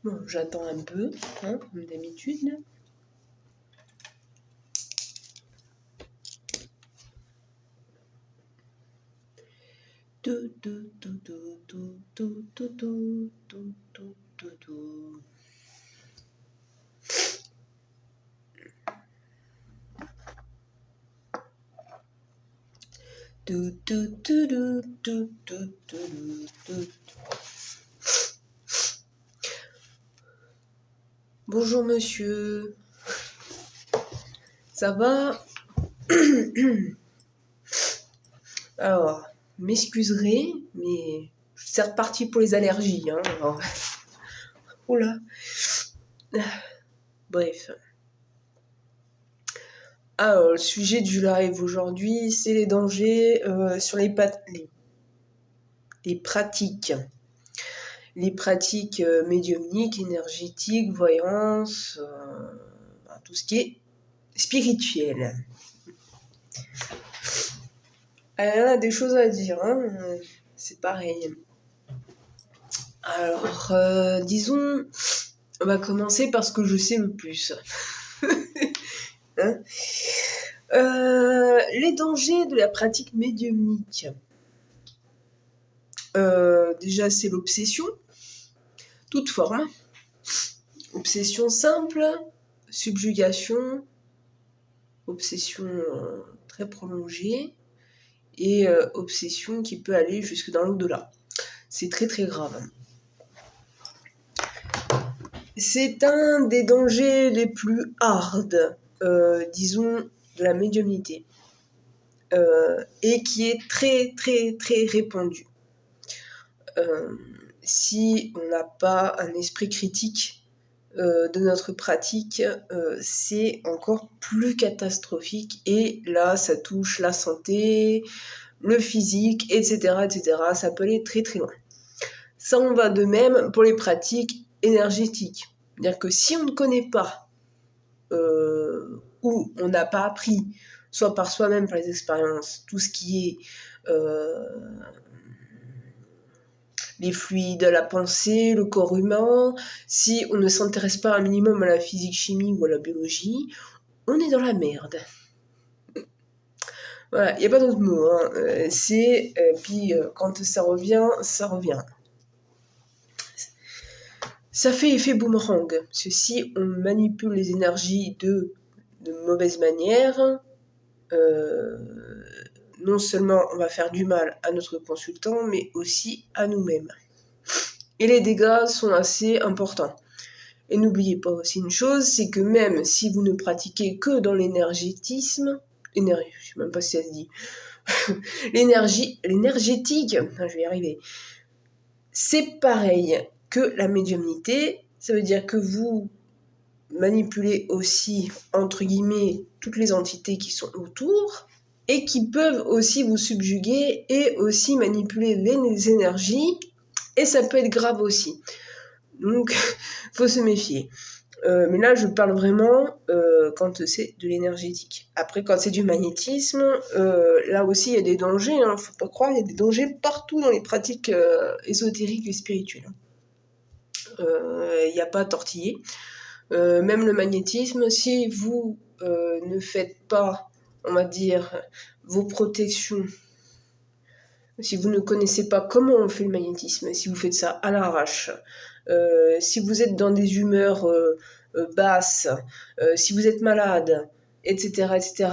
Bon, j'attends un peu, hein, comme d'habitude. Bonjour monsieur, ça va? Alors, m'excuserez, mais c'est reparti pour les allergies. Hein, alors... Oula. Bref. Alors, le sujet du live aujourd'hui, c'est les dangers sur les pratiques. Les pratiques médiumniques, énergétiques, voyance, tout ce qui est spirituel. Alors, il y en a des choses à dire, hein, c'est pareil. Alors, disons, on va commencer par ce que je sais le plus. Hein, les dangers de la pratique médiumnique. Déjà, c'est l'obsession, toute forme. Obsession simple, subjugation, obsession très prolongée et obsession qui peut aller jusque dans l'au-delà. C'est très très grave. C'est un des dangers les plus hard, disons, de la médiumnité et qui est très très très répandu. Si on n'a pas un esprit critique de notre pratique, c'est encore plus catastrophique et là ça touche la santé, le physique, etc., etc. Ça peut aller très très loin. Ça en va de même pour les pratiques énergétiques. C'est-à-dire que si on ne connaît pas ou on n'a pas appris, soit par soi-même, par les expériences, tout ce qui est les fluides, la pensée, le corps humain, si on ne s'intéresse pas un minimum à la physique, chimie ou à la biologie, on est dans la merde. Voilà, il n'y a pas d'autre mot. Hein. Puis quand ça revient, ça revient. Ça fait effet boomerang. Parce que si on manipule les énergies de mauvaise manière, non seulement on va faire du mal à notre consultant, mais aussi à nous-mêmes. Et les dégâts sont assez importants. Et n'oubliez pas aussi une chose, c'est que même si vous ne pratiquez que dans l'énergétisme, je ne sais même pas si ça se dit, l'énergétique, je vais y arriver, c'est pareil que la médiumnité, ça veut dire que vous manipulez aussi, entre guillemets, toutes les entités qui sont autour, et qui peuvent aussi vous subjuguer et aussi manipuler les énergies, et ça peut être grave aussi. Donc, faut se méfier. Mais là, je parle vraiment quand c'est de l'énergétique. Après, quand c'est du magnétisme, là aussi, il y a des dangers. Hein, faut pas croire, il y a des dangers partout dans les pratiques ésotériques et spirituelles. Il n'y a pas à tortiller. Même le magnétisme, si vous ne faites pas, on va dire, vos protections, si vous ne connaissez pas comment on fait le magnétisme, si vous faites ça à l'arrache, si vous êtes dans des humeurs basses, si vous êtes malade, etc., etc.,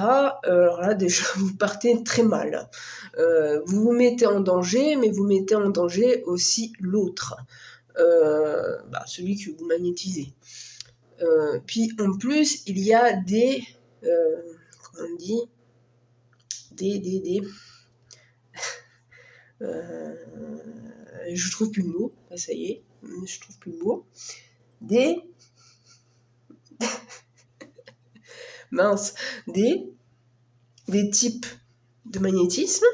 alors là, déjà, vous partez très mal. Vous vous mettez en danger, mais vous mettez en danger aussi l'autre, celui que vous magnétisez. Puis, en plus, il y a des... comment on dit ? Je trouve plus le mot, ça y est, je trouve plus le mot. Des types de magnétisme,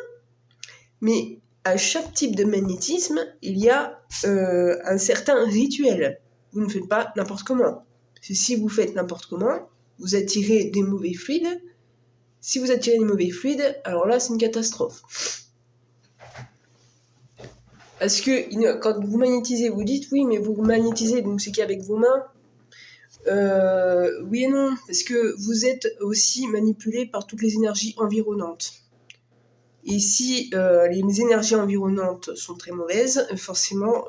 mais à chaque type de magnétisme, il y a un certain rituel. Vous ne faites pas n'importe comment. Parce que si vous faites n'importe comment, vous attirez des mauvais fluides. Si vous attirez des mauvais fluides, alors là, c'est une catastrophe. Parce que quand vous magnétisez, vous dites oui, mais vous magnétisez, donc c'est qu'avec vos mains. Oui et non, parce que vous êtes aussi manipulé par toutes les énergies environnantes. Et si les énergies environnantes sont très mauvaises, forcément,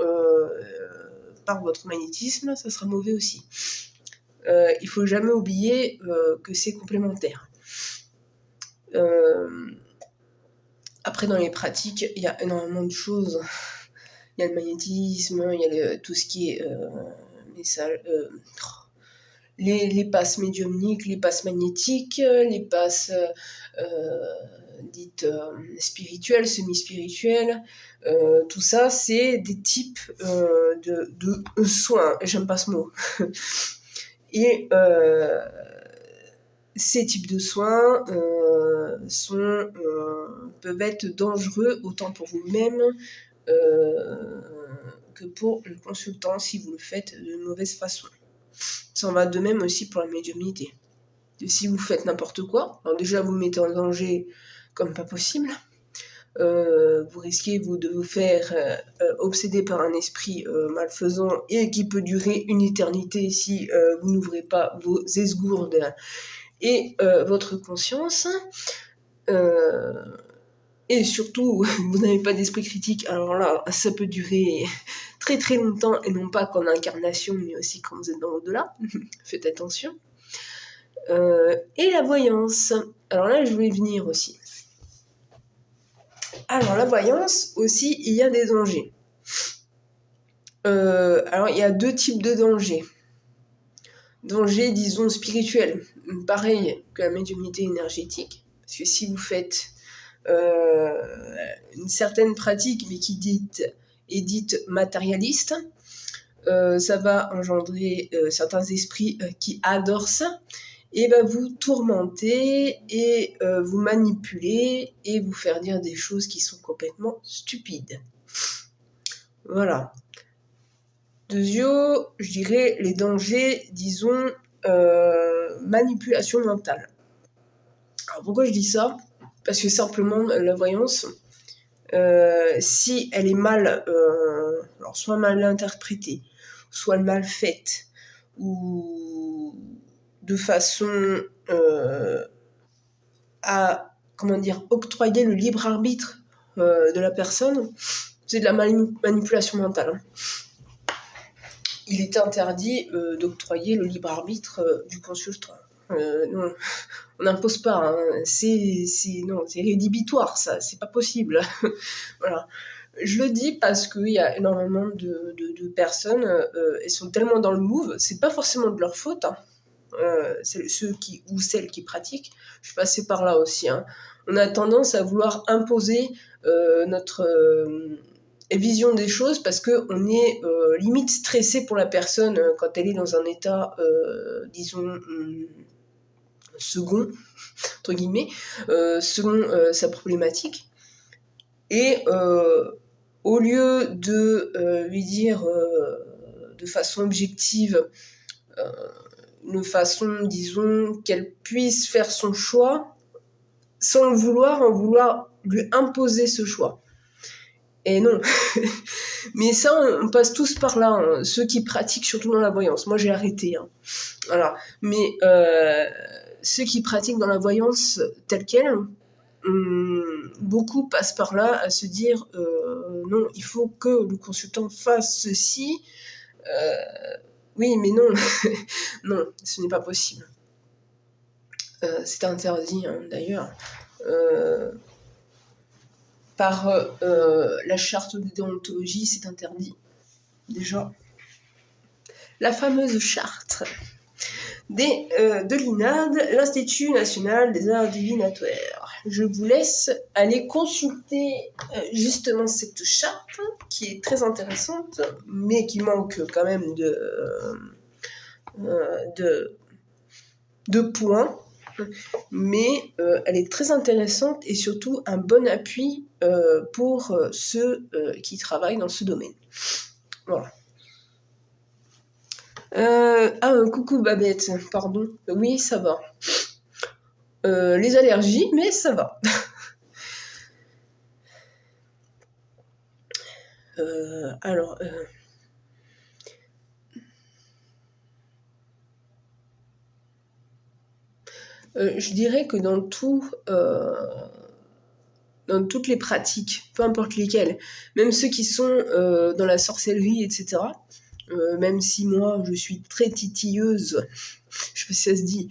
par votre magnétisme, ça sera mauvais aussi. Il faut jamais oublier que c'est complémentaire. Après, dans les pratiques, il y a énormément de choses. Il y a le magnétisme, il y a tout ce qui est message, les passes médiumniques, les passes magnétiques, les passes dites spirituelles, semi-spirituelles. Tout ça, c'est des types de soins. J'aime pas ce mot. Et ces types de soins peuvent être dangereux autant pour vous-même que pour le consultant si vous le faites de mauvaise façon. Ça en va de même aussi pour la médiumnité. Et si vous faites n'importe quoi, alors déjà vous mettez en danger comme pas possible. Vous risquez de vous faire obséder par un esprit malfaisant et qui peut durer une éternité si vous n'ouvrez pas vos esgourdes et votre conscience. Et surtout, vous n'avez pas d'esprit critique, alors là, ça peut durer très très longtemps, et non pas qu'en incarnation, mais aussi quand vous êtes dans l'au-delà. Faites attention. Et la voyance. Alors là, je voulais venir aussi. Alors la voyance, aussi, il y a des dangers. Alors, il y a deux types de dangers. Danger, disons, spirituel. Pareil que la médiumnité énergétique. Parce que si vous faites une certaine pratique, mais qui est dite matérialiste, ça va engendrer certains esprits qui adorent ça, et vous tourmenter et vous manipuler et vous faire dire des choses qui sont complètement stupides. Voilà. Deuxièmement, je dirais les dangers, disons, manipulation mentale. Alors pourquoi je dis ça ? Parce que simplement, la voyance, si elle est mal, alors soit mal interprétée, soit mal faite, ou de façon à, octroyer le libre arbitre de la personne, c'est de la manipulation mentale. Il est interdit d'octroyer le libre arbitre du consultant. Non, on n'impose pas, hein. C'est rédhibitoire, ça, c'est pas possible. Voilà. Je le dis parce qu'il y a énormément de personnes, elles sont tellement dans le move, c'est pas forcément de leur faute, hein. Ceux ou celles qui pratiquent, je suis passée par là aussi, hein. On a tendance à vouloir imposer notre vision des choses parce qu'on est limite stressé pour la personne quand elle est dans un état, disons, second, entre guillemets, selon sa problématique. Et au lieu de lui dire de façon objective, une façon, disons, qu'elle puisse faire son choix, sans le vouloir, en vouloir lui imposer ce choix. Et non. Mais ça, on passe tous par là, hein. Ceux qui pratiquent, surtout dans la voyance. Moi, j'ai arrêté, hein. Voilà. Mais ceux qui pratiquent dans la voyance telle qu'elle, beaucoup passent par là à se dire non, il faut que le consultant fasse ceci. Oui, mais non. Non, ce n'est pas possible. C'est interdit, hein, d'ailleurs. Par la charte de déontologie, c'est interdit. Déjà. La fameuse charte de l'INAD, l'Institut National des Arts Divinatoires. Je vous laisse aller consulter justement cette charte, qui est très intéressante, mais qui manque quand même de points. Mais elle est très intéressante et surtout un bon appui pour ceux qui travaillent dans ce domaine. Voilà. Coucou Babette, pardon. Oui, ça va. Les allergies, mais ça va. Alors, je dirais que dans toutes les pratiques, peu importe lesquelles, même ceux qui sont dans la sorcellerie, etc., même si moi je suis très titilleuse, je sais pas si ça se dit,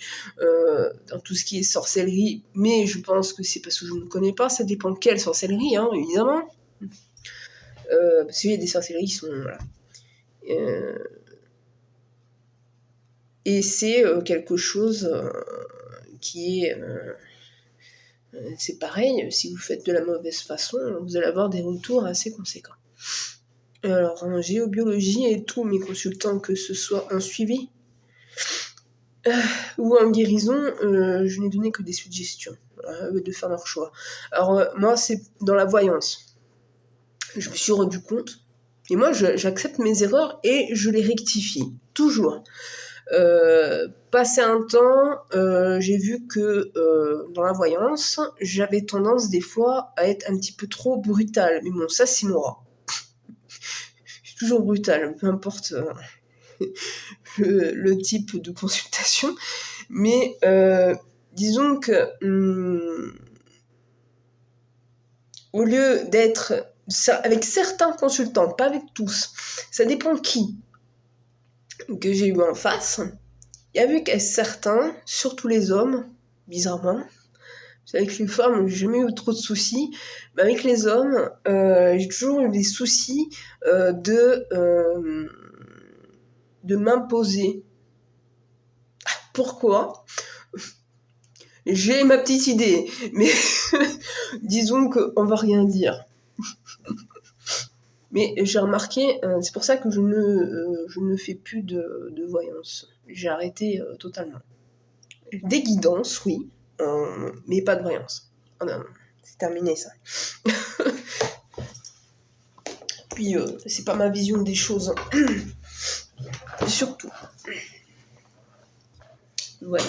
dans tout ce qui est sorcellerie, mais je pense que c'est parce que je ne connais pas, ça dépend de quelle sorcellerie, hein, évidemment. Parce qu'il y a des sorcelleries qui sont... Voilà. Et c'est quelque chose qui est... c'est pareil, si vous faites de la mauvaise façon, vous allez avoir des retours assez conséquents. Alors, en géobiologie et tous mes consultants, que ce soit en suivi ou en guérison, je n'ai donné que des suggestions de faire leur choix. Alors, moi, c'est dans la voyance. Je me suis rendu compte, et moi, j'accepte mes erreurs et je les rectifie, toujours. Passé un temps, j'ai vu que dans la voyance, j'avais tendance des fois à être un petit peu trop brutale. Mais bon, ça c'est moi. Je suis toujours brutale, peu importe le type de consultation. Mais disons que au lieu d'être avec certains consultants, pas avec tous, ça dépend qui que j'ai eu en face. Il y a vu qu'à certains, surtout les hommes, bizarrement, avec les femmes, j'ai jamais eu trop de soucis, mais avec les hommes, j'ai toujours eu des soucis de m'imposer. Pourquoi ? J'ai ma petite idée, mais disons qu'on va rien dire. Mais j'ai remarqué, c'est pour ça que je ne fais plus de voyance. J'ai arrêté totalement. Des guidances, oui, mais pas de voyance. Oh non, c'est terminé ça. Puis c'est pas ma vision des choses. Surtout. Voilà.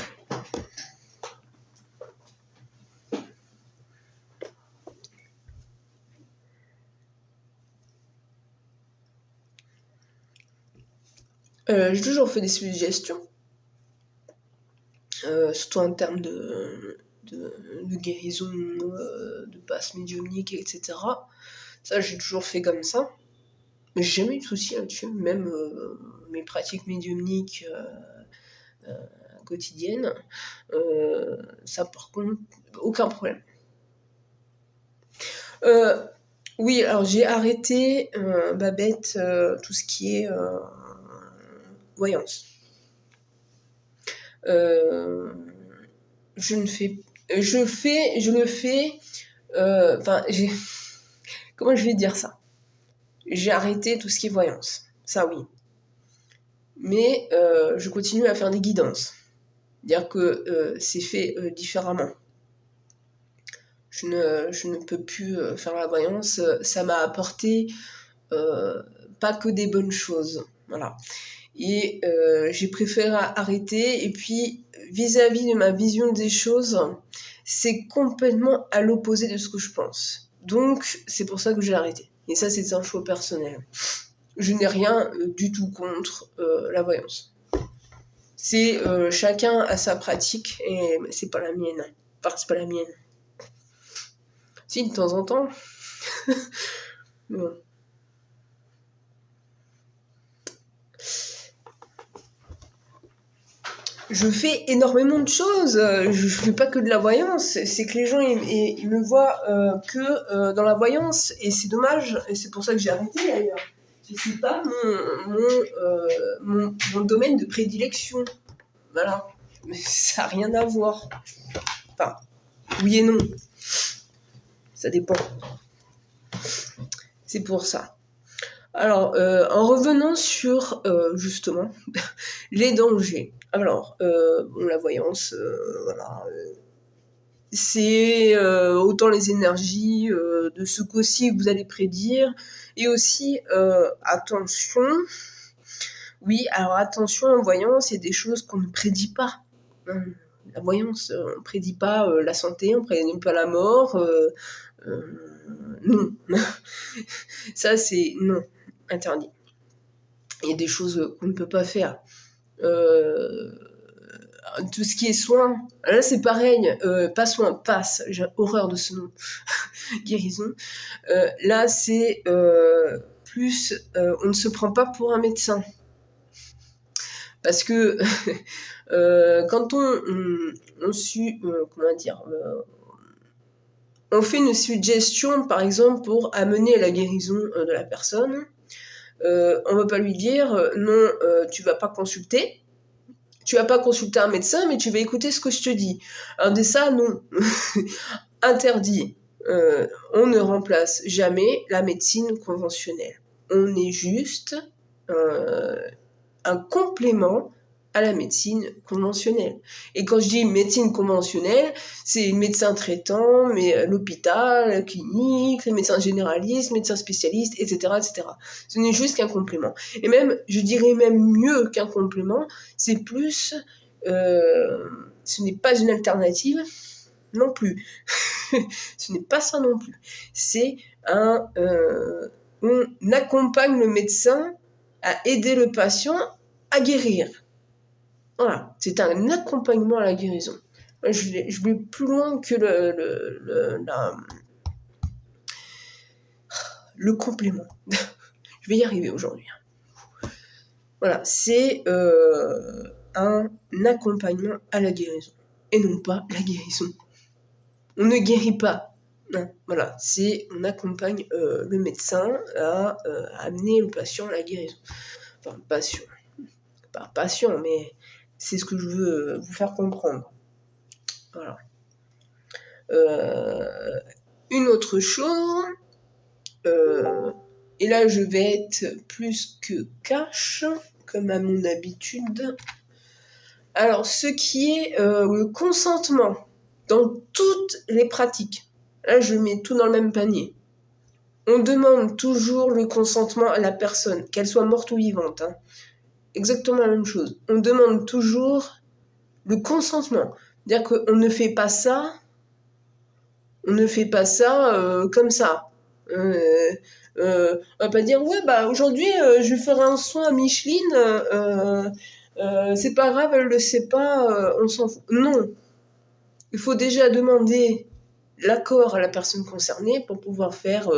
J'ai toujours fait des suggestions. Surtout en termes de guérison, de passe médiumnique, etc. Ça, j'ai toujours fait comme ça. Mais j'ai jamais eu de soucis là-dessus. Même mes pratiques médiumniques quotidiennes, ça, par contre, aucun problème. Oui, alors j'ai arrêté, Babette, tout ce qui est voyance. Je le fais, enfin, comment je vais dire ça ? J'ai arrêté tout ce qui est voyance, ça oui. Mais je continue à faire des guidances. C'est-à-dire que c'est fait différemment. Je ne peux plus faire la voyance. Ça m'a apporté pas que des bonnes choses. Voilà. Et j'ai préféré arrêter. Et puis, vis-à-vis de ma vision des choses, c'est complètement à l'opposé de ce que je pense. Donc, c'est pour ça que j'ai arrêté. Et ça, c'est un choix personnel. Je n'ai rien du tout contre la voyance. C'est chacun a sa pratique et c'est pas la mienne. Enfin, c'est pas la mienne. Si, de temps en temps. Bon. Je fais énormément de choses. Je fais pas que de la voyance. C'est que les gens ils me voient que dans la voyance et c'est dommage. Et c'est pour ça que j'ai arrêté d'ailleurs. C'est pas mon domaine de prédilection. Voilà. Mais ça n'a rien à voir. Enfin, oui et non. Ça dépend. C'est pour ça. Alors, en revenant sur, justement, les dangers. Alors, la voyance, voilà, c'est autant les énergies de ce qu'aussi vous allez prédire, et aussi, attention, oui, alors attention, en voyance, il y a des choses qu'on ne prédit pas. La voyance, on ne prédit pas la santé, on ne prédit pas la mort, non. Ça, c'est non, interdit. Il y a des choses qu'on ne peut pas faire. Tout ce qui est soin, là c'est pareil, pas soin, passe, j'ai horreur de ce nom, guérison. Là c'est plus, on ne se prend pas pour un médecin. Parce que quand on fait une suggestion, par exemple, pour amener à la guérison de la personne, on ne va pas lui dire non, tu vas pas consulter. Tu vas pas consulter un médecin, mais tu vas écouter ce que je te dis. Alors de ça, non. Interdit. On ne remplace jamais la médecine conventionnelle. On est juste un complément à la médecine conventionnelle. Et quand je dis médecine conventionnelle, c'est médecin traitant, mais l'hôpital, la clinique, les médecins généralistes, médecins spécialistes, etc., etc. Ce n'est juste qu'un complément. Et même, je dirais même mieux qu'un complément, c'est plus, ce n'est pas une alternative non plus. Ce n'est pas ça non plus. C'est on accompagne le médecin à aider le patient à guérir. Voilà, c'est un accompagnement à la guérison. Je vais plus loin que le complément. Je vais y arriver aujourd'hui. Voilà, c'est un accompagnement à la guérison et non pas la guérison. On ne guérit pas. Non, voilà, on accompagne le médecin à amener le patient à la guérison. Enfin, patient. Pas patient, mais c'est ce que je veux vous faire comprendre. Voilà. Une autre chose, et là je vais être plus que cash, comme à mon habitude. Alors, ce qui est le consentement dans toutes les pratiques. Là, je mets tout dans le même panier. On demande toujours le consentement à la personne, qu'elle soit morte ou vivante. Hein. Exactement la même chose. On demande toujours le consentement. C'est-à-dire qu'on ne fait pas ça, comme ça. On va pas dire, ouais, bah aujourd'hui, je vais faire un soin à Micheline, c'est pas grave, elle le sait pas, on s'en fout. Non. Il faut déjà demander l'accord à la personne concernée pour pouvoir faire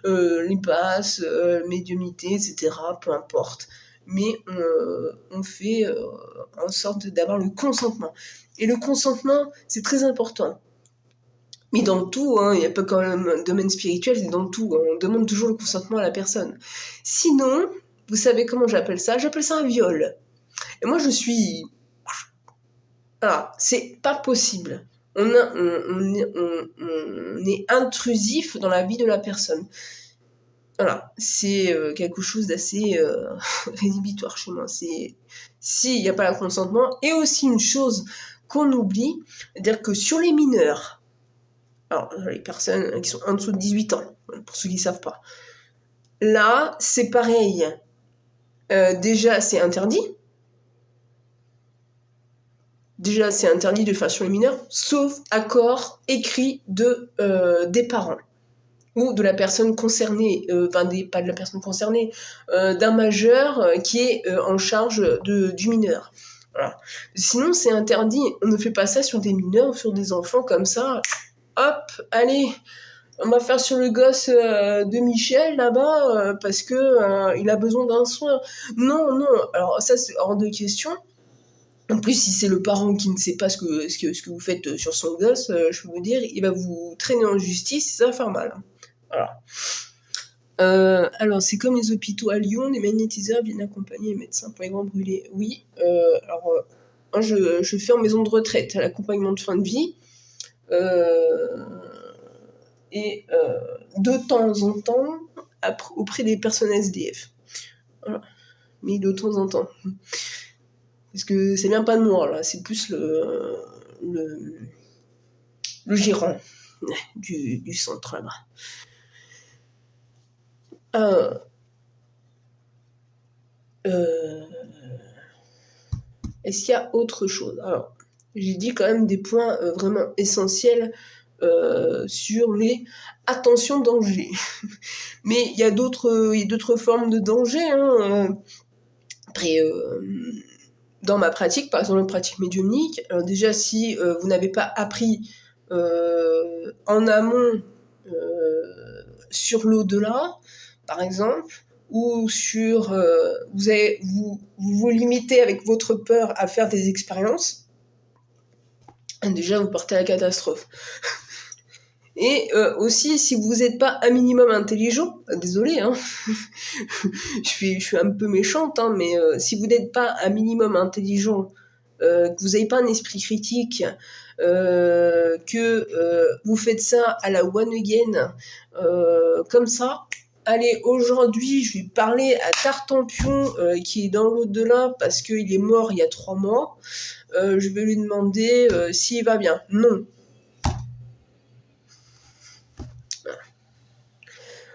les passes, médiumnité, etc. Peu importe. Mais on fait en sorte d'avoir le consentement. Et le consentement, c'est très important. Mais dans tout, il n'y a pas quand même un domaine spirituel, c'est dans tout. On demande toujours le consentement à la personne. Sinon, vous savez comment j'appelle ça ? J'appelle ça un viol. Et moi, je suis... Ah, c'est pas possible. On est intrusif dans la vie de la personne. Voilà, c'est quelque chose d'assez rédhibitoire chez moi. C'est s'il n'y a pas le consentement. Et aussi une chose qu'on oublie, c'est-à-dire que sur les mineurs, alors les personnes qui sont en dessous de 18 ans, pour ceux qui ne savent pas, là, c'est pareil. Déjà, c'est interdit. Déjà, c'est interdit de faire sur les mineurs, sauf accord écrit des parents ou de la personne concernée, pas de la personne concernée, d'un majeur qui est en charge du mineur. Voilà. Sinon, c'est interdit. On ne fait pas ça sur des mineurs ou sur des enfants comme ça. Hop, allez, on va faire sur le gosse de Michel là-bas parce que il a besoin d'un soin. Non. Alors ça, c'est hors de question. En plus, si c'est le parent qui ne sait pas ce que vous faites sur son gosse, je peux vous dire, il va vous traîner en justice et ça va faire mal. Voilà. Alors, c'est comme les hôpitaux à Lyon, les magnétiseurs viennent accompagner les médecins pour les grands brûlés. Oui, moi, je fais en maison de retraite, à l'accompagnement de fin de vie. Et de temps en temps, auprès des personnes SDF. Voilà. Mais de temps en temps. Parce que c'est bien pas de moi, là, c'est plus le gérant du centre là-bas. Est-ce qu'il y a autre chose ? Alors, j'ai dit quand même des points vraiment essentiels sur les attention danger. Mais il y a d'autres formes de danger. Hein. Après, dans ma pratique, par exemple, la pratique médiumnique, alors déjà, si vous n'avez pas appris en amont sur l'au-delà, par exemple, ou sur vous vous limitez avec votre peur à faire des expériences, déjà vous partez à la catastrophe. Et aussi, si vous n'êtes pas un minimum intelligent, désolé, hein, je suis un peu méchante, hein, mais si vous n'êtes pas un minimum intelligent, que vous n'avez pas un esprit critique, que vous faites ça à la one again, comme ça, allez, aujourd'hui, je vais parler à Tartampion, qui est dans l'au-delà, parce qu'il est mort il y a 3 mois, je vais lui demander s'il va bien. Non.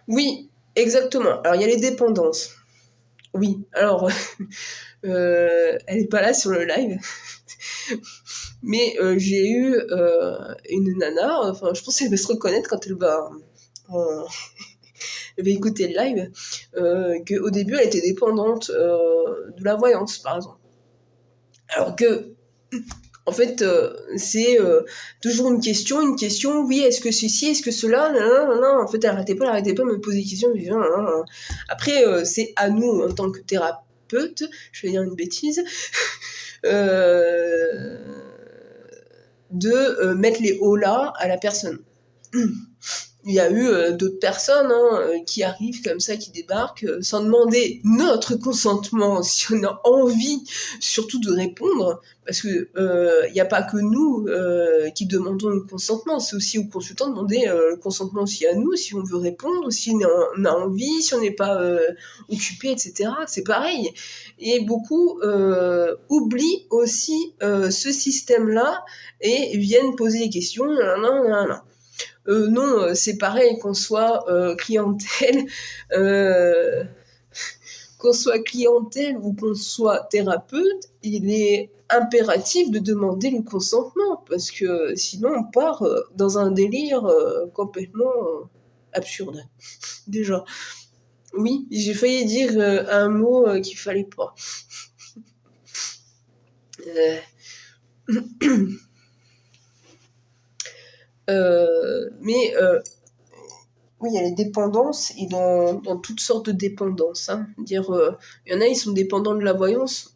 Oui, exactement. Alors, il y a les dépendances. Oui, alors, elle n'est pas là sur le live, mais j'ai eu une nana, enfin, je pense qu'elle va se reconnaître quand elle va écouter le live, qu'au début, elle était dépendante de la voyance, par exemple. Alors que, en fait, c'est toujours une question, oui, est-ce que ceci, est-ce que cela, en fait, elle arrêtait pas de me poser des questions, après, c'est à nous, en tant que thérapeute, je vais dire une bêtise, de mettre les hauts là à la personne. Il y a eu d'autres personnes qui arrivent comme ça, qui débarquent sans demander notre consentement, si on a envie surtout de répondre, parce que il n'y a pas que nous qui demandons le consentement, c'est aussi aux consultants de demander le consentement aussi à nous, si on veut répondre, si on a envie, si on n'est pas occupé, etc. C'est pareil. Et beaucoup oublient aussi ce système-là et viennent poser des questions. Non, c'est pareil qu'on soit clientèle, ou qu'on soit thérapeute, il est impératif de demander le consentement, parce que sinon on part dans un délire complètement absurde. Déjà. Oui, j'ai failli dire un mot qu'il fallait pas. Mais oui, il y a les dépendances, et dans toutes sortes de dépendances. Hein. Dire, il y en a, ils sont dépendants de la voyance.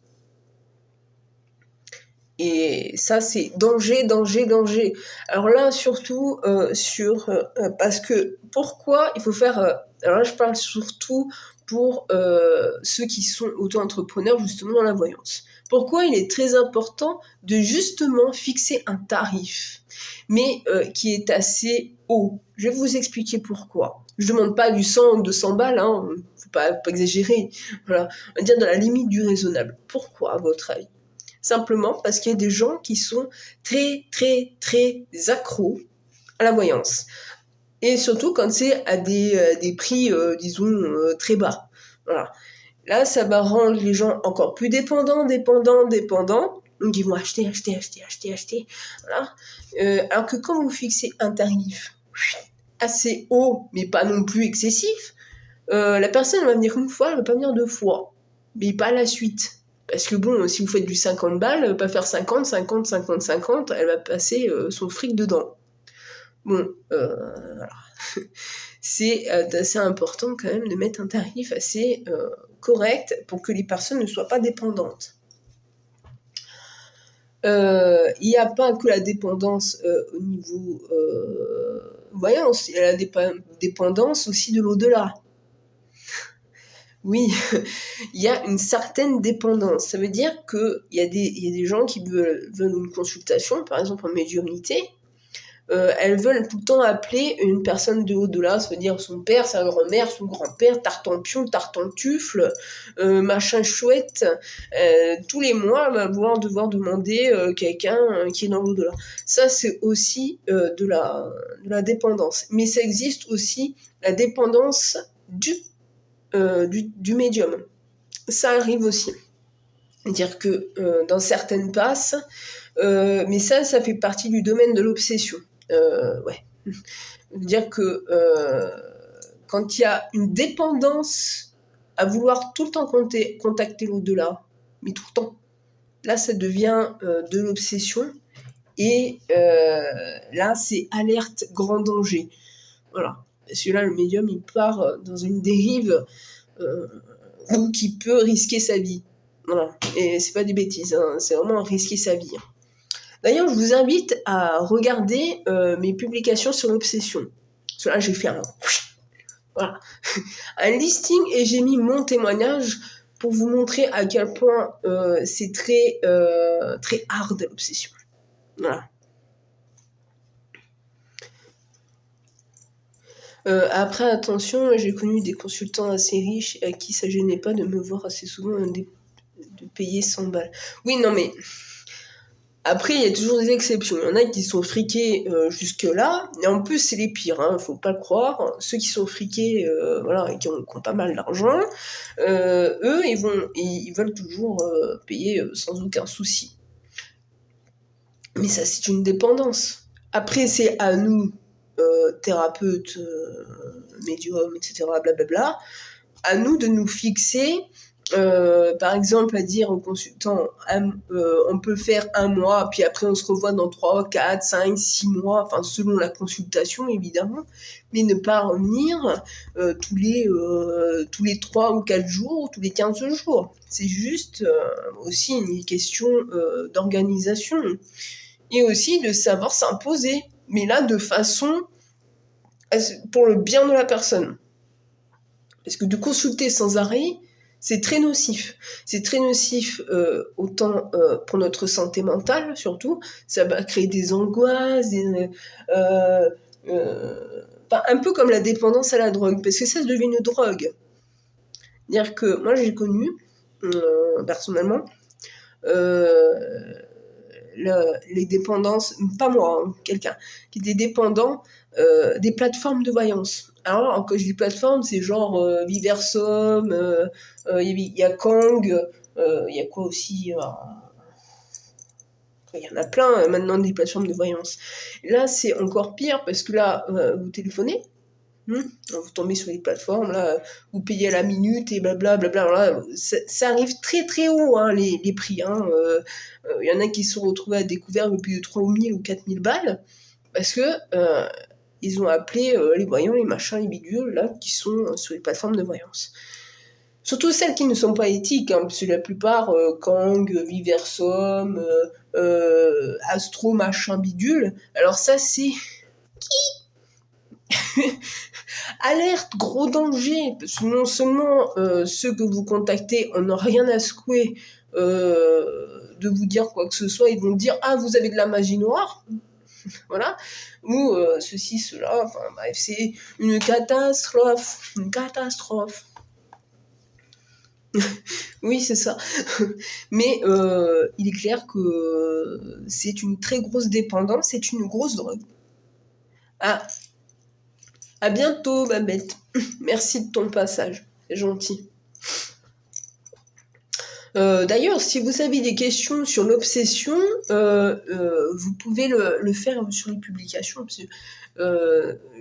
Et ça, c'est danger, danger, danger. Alors là, surtout, parce que pourquoi il faut faire... alors là, je parle surtout pour ceux qui sont auto-entrepreneurs, justement, dans la voyance. Pourquoi il est très important de justement fixer un tarif, mais qui est assez haut. Je vais vous expliquer pourquoi. Je ne demande pas du 100 ou 200 balles, hein, faut pas exagérer. Voilà. On va dire dans la limite du raisonnable. Pourquoi, à votre avis ? Simplement parce qu'il y a des gens qui sont très, très, très accros à la voyance. Et surtout quand c'est à des prix, disons, très bas. Voilà. Là, ça va rendre les gens encore plus dépendants. Donc, ils vont acheter. Voilà. Alors que quand vous fixez un tarif assez haut, mais pas non plus excessif, la personne va venir une fois, elle va pas venir 2 fois. Mais pas la suite. Parce que bon, si vous faites du 50 balles, elle va pas faire 50, elle va passer son fric dedans. Bon, voilà. C'est assez important quand même de mettre un tarif assez correct pour que les personnes ne soient pas dépendantes. Il n'y a pas que la dépendance au niveau voyance, il y a la dépendance aussi de l'au-delà. Oui, il y a une certaine dépendance. Ça veut dire qu'il y a des gens qui veulent une consultation, par exemple en médiumnité. Elles veulent tout le temps appeler une personne de au-delà, ça veut dire son père, sa grand-mère, son grand-père, Tartampion, Tartantufle, machin chouette. Tous les mois, elle va devoir demander quelqu'un qui est dans l'au-delà. Ça, c'est aussi de la dépendance. Mais ça existe aussi la dépendance du médium. Ça arrive aussi. C'est-à-dire que dans certaines passes, mais ça fait partie du domaine de l'obsession. Ouais. Dire que quand il y a une dépendance à vouloir tout le temps contacter l'au-delà, mais tout le temps, là, ça devient de l'obsession. Et là, c'est alerte, grand danger. Voilà. Parce que là, le médium, il part dans une dérive qui peut risquer sa vie. Voilà. Et c'est pas des bêtises, hein, c'est vraiment risquer sa vie. D'ailleurs, je vous invite à regarder mes publications sur l'obsession. Parce que là, j'ai fait voilà, un listing et j'ai mis mon témoignage pour vous montrer à quel point c'est très hard l'obsession. Voilà. Après, attention, j'ai connu des consultants assez riches à qui ça gênait pas de me voir assez souvent de payer 100 balles. Oui, non, mais après, il y a toujours des exceptions. Il y en a qui sont friqués jusque-là, et en plus, c'est les pires, hein, faut pas le croire. Ceux qui sont friqués, voilà, et qui ont pas mal d'argent, eux, ils veulent toujours payer sans aucun souci. Mais ça, c'est une dépendance. Après, c'est à nous, thérapeutes, médiums, etc., blablabla, à nous de nous fixer, par exemple, à dire au consultant, on peut faire 1 mois, puis après on se revoit dans 3, 4, 5, 6 mois, enfin selon la consultation évidemment, mais ne pas revenir tous les 3 ou 4 jours, tous les 15 jours. C'est juste aussi une question d'organisation et aussi de savoir s'imposer, mais là de façon pour le bien de la personne. Parce que de consulter sans arrêt, c'est très nocif. C'est très nocif autant pour notre santé mentale, surtout. Ça va créer des angoisses, un peu comme la dépendance à la drogue, parce que ça devient une drogue. C'est-à-dire que moi, j'ai connu, personnellement, les dépendances, pas moi, hein, quelqu'un, qui était dépendant des plateformes de voyance. Alors, quand je dis plateforme, c'est genre Viversum, il y a Kang, il y a quoi aussi il y en a plein maintenant des plateformes de voyance. Là, c'est encore pire parce que là, vous téléphonez, vous tombez sur les plateformes, là, vous payez à la minute et blablabla. Là, ça arrive très très haut, hein, les prix. Hein. Y en a qui se sont retrouvés à découvert le plus de 3 000 ou 4 000 balles parce que ils ont appelé les voyants, les machins, les bidules, là, qui sont sur les plateformes de voyance. Surtout celles qui ne sont pas éthiques, hein, parce que la plupart, Kang, Viversum, Astro, machin, bidule, alors ça, c'est... Alerte, gros danger, parce que non seulement ceux que vous contactez en n'ont rien à secouer de vous dire quoi que ce soit, ils vont dire « Ah, vous avez de la magie noire ?» Voilà, ou ceci, cela, enfin bref, c'est une catastrophe, Oui, c'est ça. Mais il est clair que c'est une très grosse dépendance, c'est une grosse drogue. Ah, à bientôt, Babette. Merci de ton passage, c'est gentil. D'ailleurs, si vous avez des questions sur l'obsession, vous pouvez le faire sur les publications. Parce que,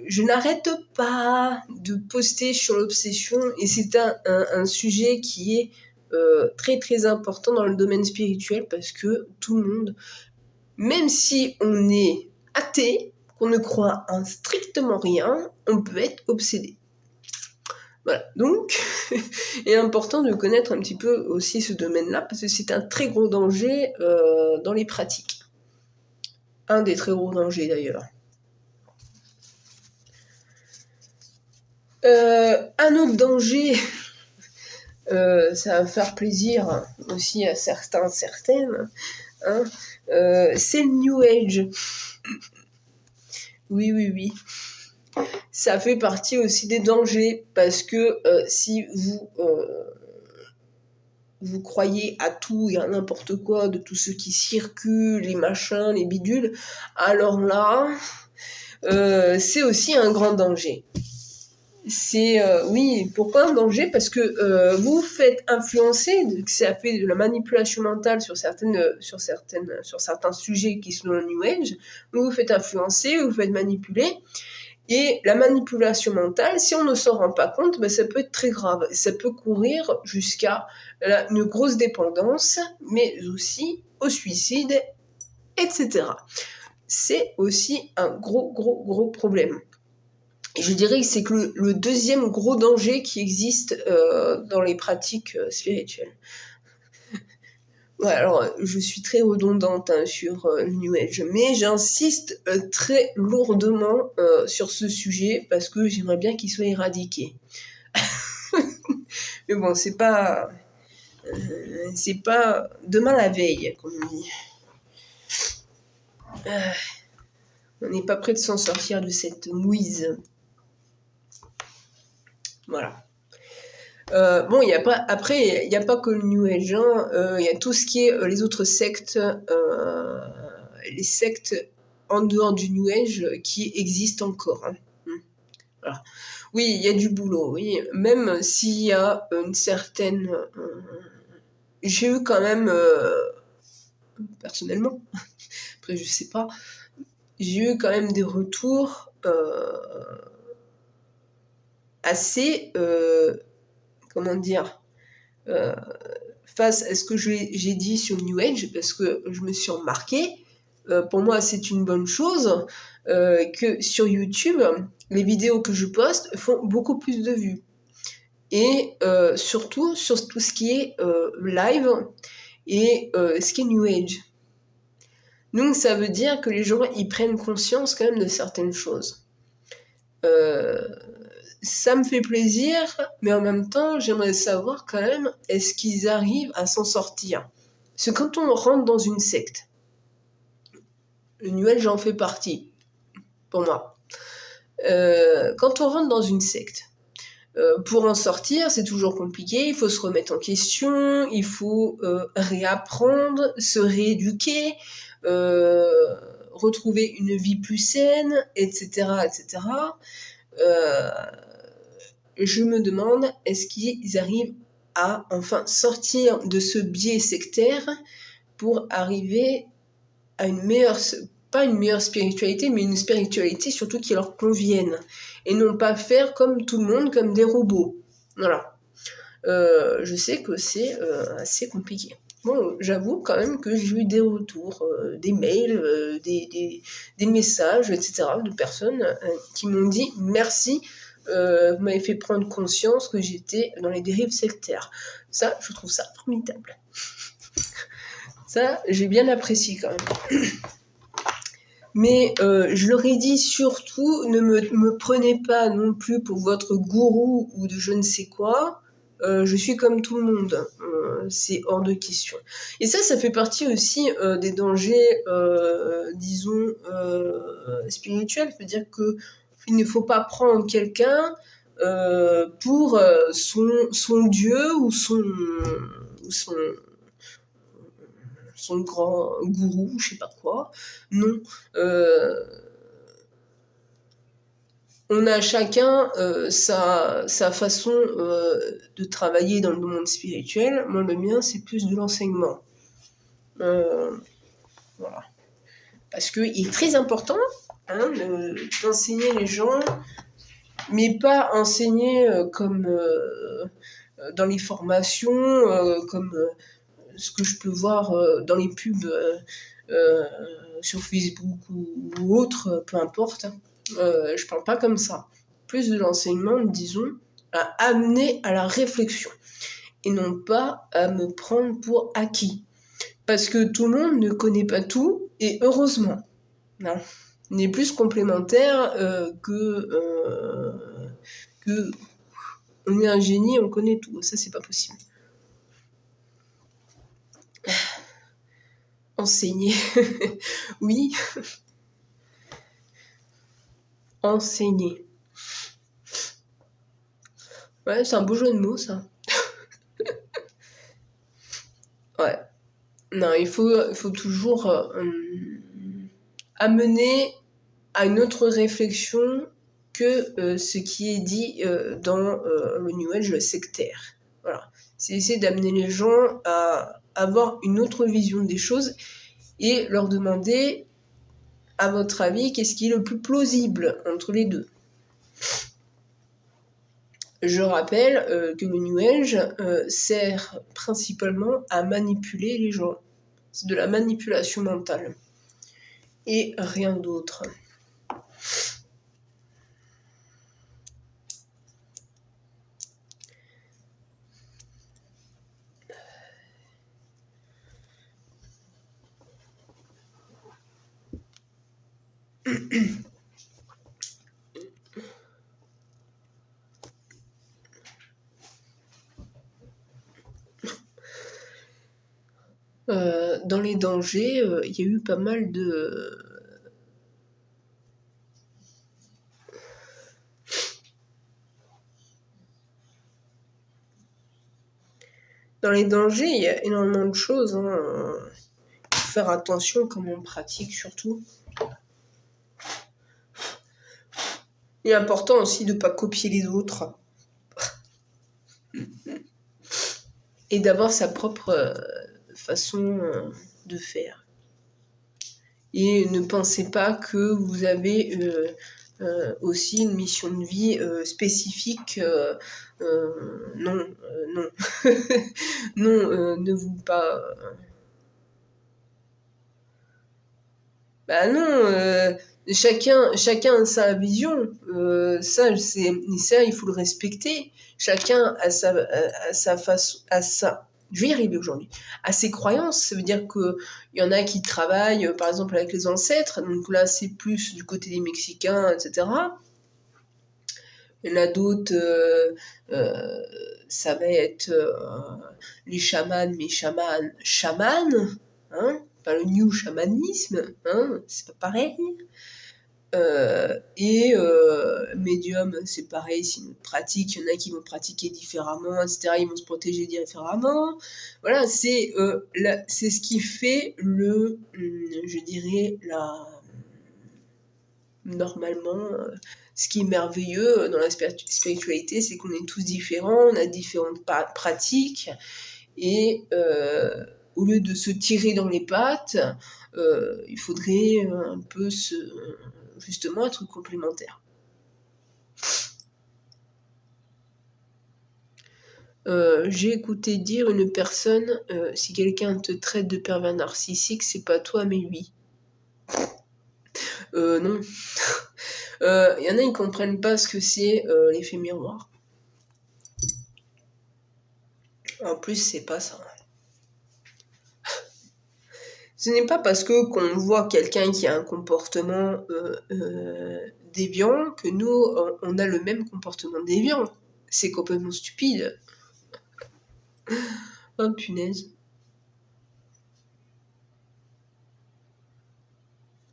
je n'arrête pas de poster sur l'obsession et c'est un sujet qui est très très important dans le domaine spirituel parce que tout le monde, même si on est athée, qu'on ne croit en strictement rien, on peut être obsédé. Voilà, donc il est important de connaître un petit peu aussi ce domaine-là, parce que c'est un très gros danger dans les pratiques. Un des très gros dangers d'ailleurs. Un autre danger, ça va faire plaisir aussi à certains, certaines, hein, c'est le New Age. Oui. Ça fait partie aussi des dangers, parce que si vous croyez à tout et à n'importe quoi, de tout ce qui circule, les machins, les bidules, alors là, c'est aussi un grand danger. C'est oui, pourquoi un danger? Parce que vous vous faites influencer, ça fait de la manipulation mentale sur certains sujets qui sont dans le New Age. Vous vous faites influencer, vous vous faites manipuler. Et la manipulation mentale, si on ne s'en rend pas compte, ben, ça peut être très grave. Ça peut courir jusqu'à une grosse dépendance, mais aussi au suicide, etc. C'est aussi un gros problème. Et je dirais que c'est que le deuxième gros danger qui existe dans les pratiques spirituelles. Ouais, alors je suis très redondante sur le New Age, mais j'insiste très lourdement sur ce sujet parce que j'aimerais bien qu'il soit éradiqué. Mais bon, c'est pas demain la veille, comme on dit. On n'est pas prêt de s'en sortir de cette mouise. Voilà. Bon, il n'y a pas que le New Age, hein, y a tout ce qui est les autres sectes, les sectes en dehors du New Age qui existent encore. Hein. Voilà. Oui, il y a du boulot, oui. Même s'il y a une certaine... j'ai eu quand même, personnellement, après je sais pas, j'ai eu quand même des retours assez... comment dire, face à ce que j'ai dit sur New Age, parce que je me suis remarqué, pour moi c'est une bonne chose, que sur YouTube, les vidéos que je poste font beaucoup plus de vues. Et surtout sur tout ce qui est live et ce qui est New Age. Donc ça veut dire que les gens ils prennent conscience quand même de certaines choses. Ça me fait plaisir, mais en même temps, j'aimerais savoir quand même, est-ce qu'ils arrivent à s'en sortir? Parce que quand on rentre dans une secte, le New Age en fait partie, pour moi. Quand on rentre dans une secte, pour en sortir, c'est toujours compliqué, il faut se remettre en question, il faut réapprendre, se rééduquer, retrouver une vie plus saine, etc., etc. Je me demande, est-ce qu'ils arrivent à enfin sortir de ce biais sectaire pour arriver à pas une meilleure spiritualité, mais une spiritualité surtout qui leur convienne. Et non pas faire comme tout le monde, comme des robots. Voilà. Je sais que c'est assez compliqué. Bon, j'avoue quand même que j'ai eu des retours, des mails, des messages, etc., de personnes qui m'ont dit « Merci, vous m'avez fait prendre conscience que j'étais dans les dérives sectaires. » Ça, je trouve ça formidable. Ça, j'ai bien apprécié quand même. Mais je leur ai dit surtout, ne me prenez pas non plus pour votre gourou ou de je ne sais quoi. Je suis comme tout le monde. C'est hors de question. Et ça fait partie aussi des dangers, disons, spirituels. C'est-à-dire qu'il ne faut pas prendre quelqu'un pour son dieu ou son grand gourou, je sais pas quoi. Non. On a chacun sa façon de travailler dans le monde spirituel. Moi, le mien, c'est plus de l'enseignement. Voilà. Parce qu'il est très important d'enseigner les gens, mais pas enseigner comme dans les formations, comme ce que je peux voir dans les pubs sur Facebook ou autre, peu importe. Je parle pas comme ça. Plus de l'enseignement, disons, à amener à la réflexion et non pas à me prendre pour acquis. Parce que tout le monde ne connaît pas tout, et heureusement. Non. On est plus complémentaires que on est un génie, on connaît tout. Ça, c'est pas possible. Enseigner. Oui. Enseigner. Ouais, c'est un beau jeu de mots, ça. Ouais. Non, il faut toujours amener à une autre réflexion que ce qui est dit dans le New Age sectaire. Voilà. C'est essayer d'amener les gens à avoir une autre vision des choses et leur demander, à votre avis, qu'est-ce qui est le plus plausible entre les deux. Je rappelle que le New Age sert principalement à manipuler les gens. C'est de la manipulation mentale. Et rien d'autre. Dans les dangers, il y a eu pas mal de... Dans les dangers, il y a énormément de choses. Hein. Il faut faire attention comment on pratique, surtout. Il est important aussi de ne pas copier les autres. Et d'avoir sa propre façon de faire. Et ne pensez pas que vous avez aussi une mission de vie spécifique. Non, non. Non, ne vous pas... Bah non, chacun a sa vision. Ça, il faut le respecter. Chacun a sa façon, je vais y arriver aujourd'hui, à ses croyances. Ça veut dire qu'il y en a qui travaillent, par exemple, avec les ancêtres. Donc là, c'est plus du côté des Mexicains, etc. Il y en a d'autres, ça va être les chamans, mais chamans, hein, pas le new chamanisme, hein, c'est pas pareil. Médium, c'est pareil, c'est une pratique, il y en a qui vont pratiquer différemment, etc., ils vont se protéger différemment. Voilà, c'est ce qui fait je dirais, normalement, ce qui est merveilleux dans la spiritualité, c'est qu'on est tous différents, on a différentes pratiques, et au lieu de se tirer dans les pattes, il faudrait un peu justement être complémentaires. J'ai écouté dire une personne, si quelqu'un te traite de pervers narcissique, c'est pas toi mais lui. Non. Y en a, ils comprennent pas ce que c'est l'effet miroir. En plus, c'est pas ça. Ce n'est pas parce que qu'on voit quelqu'un qui a un comportement déviant que nous, on a le même comportement déviant. C'est complètement stupide. Oh, punaise.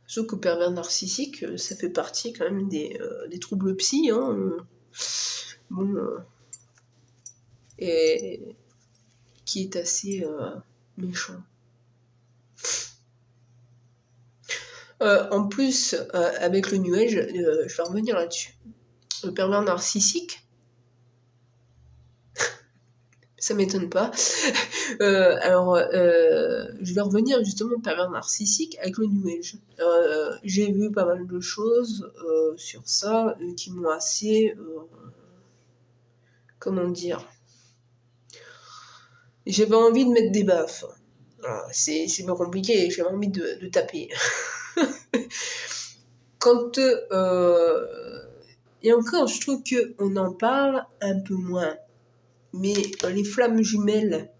Sauf que pervers narcissique, ça fait partie quand même des troubles psy. Hein. Bon. Et qui est assez méchant. En plus, avec le New Age, je vais revenir là-dessus. Le pervers narcissique, ça m'étonne pas. Je vais revenir justement au pervers narcissique avec le New Age. J'ai vu pas mal de choses sur ça qui m'ont assez... comment dire, j'avais envie de mettre des baffes. C'est pas compliqué, j'avais envie de taper. Quand... et encore, je trouve qu'on en parle un peu moins. Mais les flammes jumelles,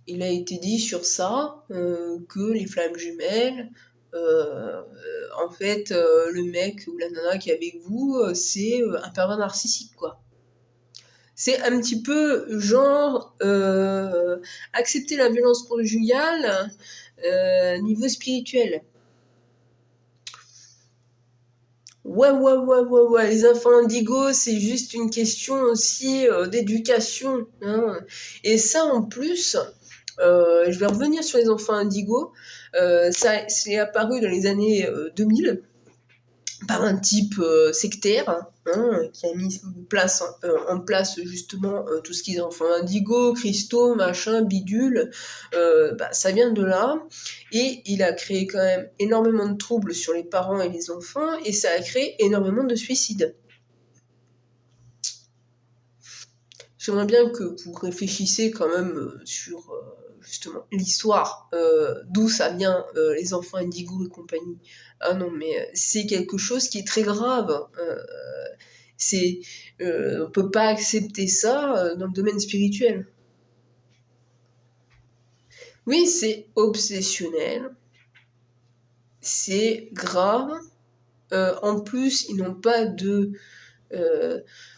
il a été dit sur ça, que les flammes jumelles, en fait, le mec ou la nana qui est avec vous, c'est un pervers narcissique, quoi. C'est un petit peu genre accepter la violence conjugale niveau spirituel. Ouais, les enfants indigos, c'est juste une question aussi d'éducation. Hein. Et ça, en plus, je vais revenir sur les enfants indigos, ça c'est apparu dans les années 2000. par un type sectaire, qui a mis en place justement tout ce qu'ils ont fait, indigo, cristaux, machin, bidule, ça vient de là, et il a créé quand même énormément de troubles sur les parents et les enfants, et ça a créé énormément de suicides. J'aimerais bien que vous réfléchissiez quand même sur justement l'histoire, d'où ça vient, les enfants indigo et compagnie. Ah non, mais c'est quelque chose qui est très grave. On peut pas accepter ça dans le domaine spirituel. Oui, c'est obsessionnel, c'est grave. En plus, ils n'ont pas de...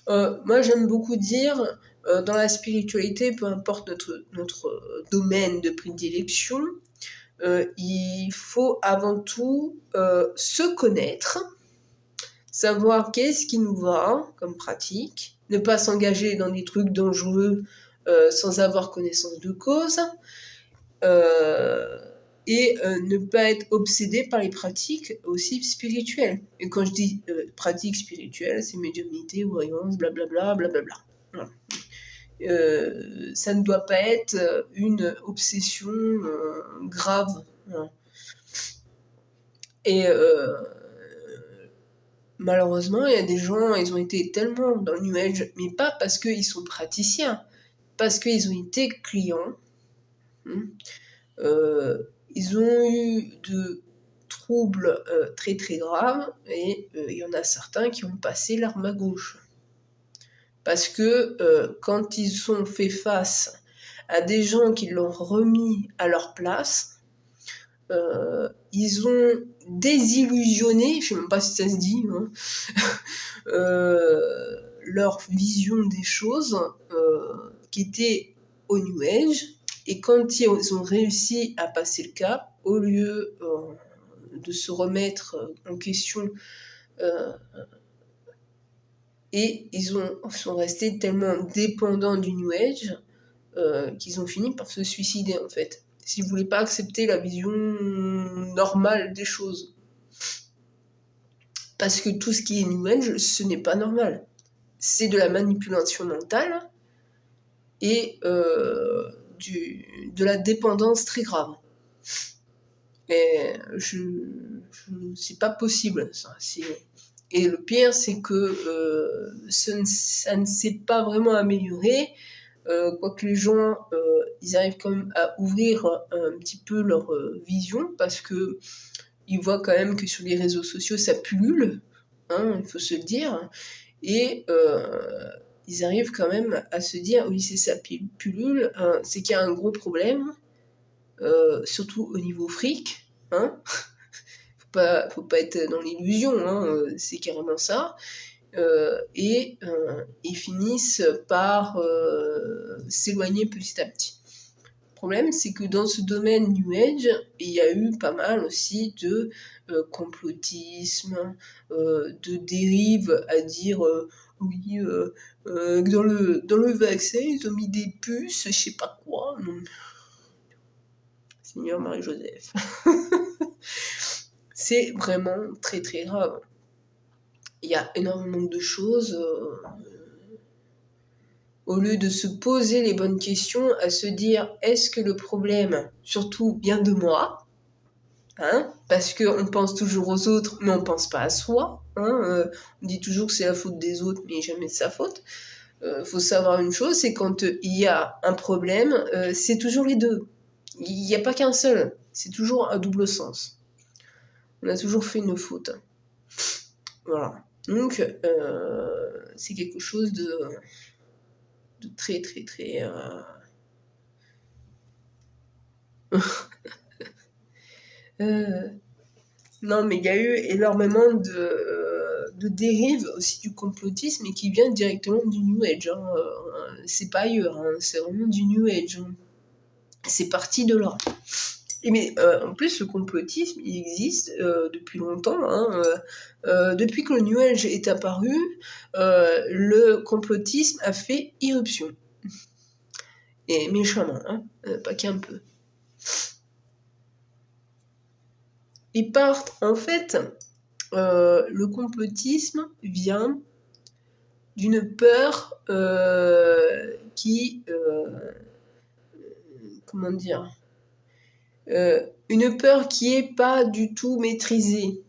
moi, j'aime beaucoup dire, dans la spiritualité, peu importe notre domaine de prédilection, il faut avant tout se connaître, savoir qu'est-ce qui nous va comme pratique, ne pas s'engager dans des trucs dangereux sans avoir connaissance de cause, et ne pas être obsédé par les pratiques aussi spirituelles. Et quand je dis pratiques spirituelles, c'est médiumnité, voyance, blablabla, blablabla. Voilà. Ça ne doit pas être une obsession grave. Voilà. Et malheureusement, il y a des gens, ils ont été tellement dans le New Age, mais pas parce qu'ils sont praticiens, parce qu'ils ont été clients. Ils ont eu de troubles très très graves, et il y en a certains qui ont passé l'arme à gauche. Parce que quand ils sont fait face à des gens qui l'ont remis à leur place, ils ont désillusionné, je ne sais même pas si ça se dit, leur vision des choses qui était au New Age. Et quand ils ont réussi à passer le cap, au lieu de se remettre en question, et ils sont restés tellement dépendants du New Age qu'ils ont fini par se suicider, en fait. S'ils ne voulaient pas accepter la vision normale des choses. Parce que tout ce qui est New Age, ce n'est pas normal. C'est de la manipulation mentale et de la dépendance très grave. Et c'est pas possible, ça. Et le pire, c'est que ça ne s'est pas vraiment amélioré, quoique les gens, ils arrivent quand même à ouvrir un petit peu leur vision, parce que ils voient quand même que sur les réseaux sociaux, ça pullule, il faut se le dire, et ils arrivent quand même à se dire, oui, c'est ça pullule, c'est qu'il y a un gros problème, surtout au niveau fric, faut pas être dans l'illusion, c'est carrément ça, et ils finissent par s'éloigner petit à petit. Le problème, c'est que dans ce domaine New Age, il y a eu pas mal aussi de complotisme, de dérives à dire oui, dans le vaccin, ils ont mis des puces, je sais pas quoi. Seigneur Marie-Joseph. C'est vraiment très très grave. Il y a énormément de choses. Au lieu de se poser les bonnes questions, à se dire est-ce que le problème, surtout, vient de moi, parce qu'on pense toujours aux autres, mais on ne pense pas à soi. On dit toujours que c'est la faute des autres, mais jamais de sa faute. Faut savoir une chose, c'est quand il y a un problème, c'est toujours les deux. Il n'y a pas qu'un seul, c'est toujours un double sens. On a toujours fait une faute. Voilà. Donc, c'est quelque chose de très, très, très... Non, mais il y a eu énormément de dérives aussi du complotisme, et qui viennent directement du New Age. C'est pas ailleurs, c'est vraiment du New Age. C'est parti de là. Mais en plus, le complotisme, il existe depuis longtemps. Depuis que le New Age est apparu, le complotisme a fait irruption. Et méchamment, pas qu'un peu. Ils partent, en fait, le complotisme vient d'une peur comment dire, une peur qui est pas du tout maîtrisée.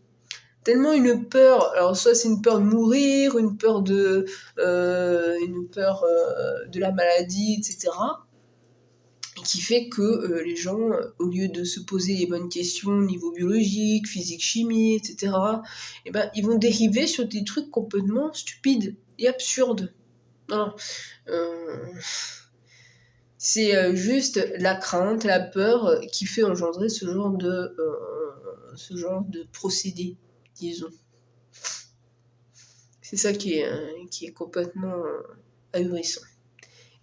Tellement une peur, alors soit c'est une peur de mourir, une peur de la maladie, etc. Qui fait que les gens, au lieu de se poser les bonnes questions au niveau biologique, physique, chimie, etc., eh ben, ils vont dériver sur des trucs complètement stupides et absurdes. Non, c'est juste la crainte, la peur qui fait engendrer ce genre de procédé, disons. C'est ça qui est complètement ahurissant.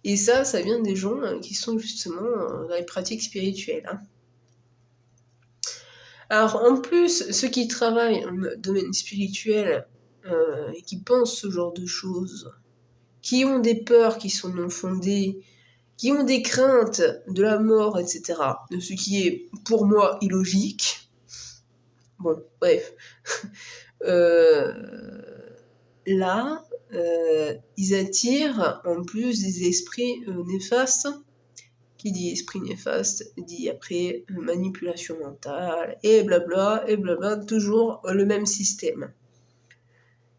Et ça vient des gens qui sont justement dans les pratiques spirituelles. Hein. Alors en plus, ceux qui travaillent dans le domaine spirituel et qui pensent ce genre de choses, qui ont des peurs qui sont non fondées, qui ont des craintes de la mort, etc., de ce qui est pour moi illogique. Bon, bref. Là, ils attirent en plus des esprits néfastes. Qui dit esprit néfaste dit après manipulation mentale et blabla, toujours le même système.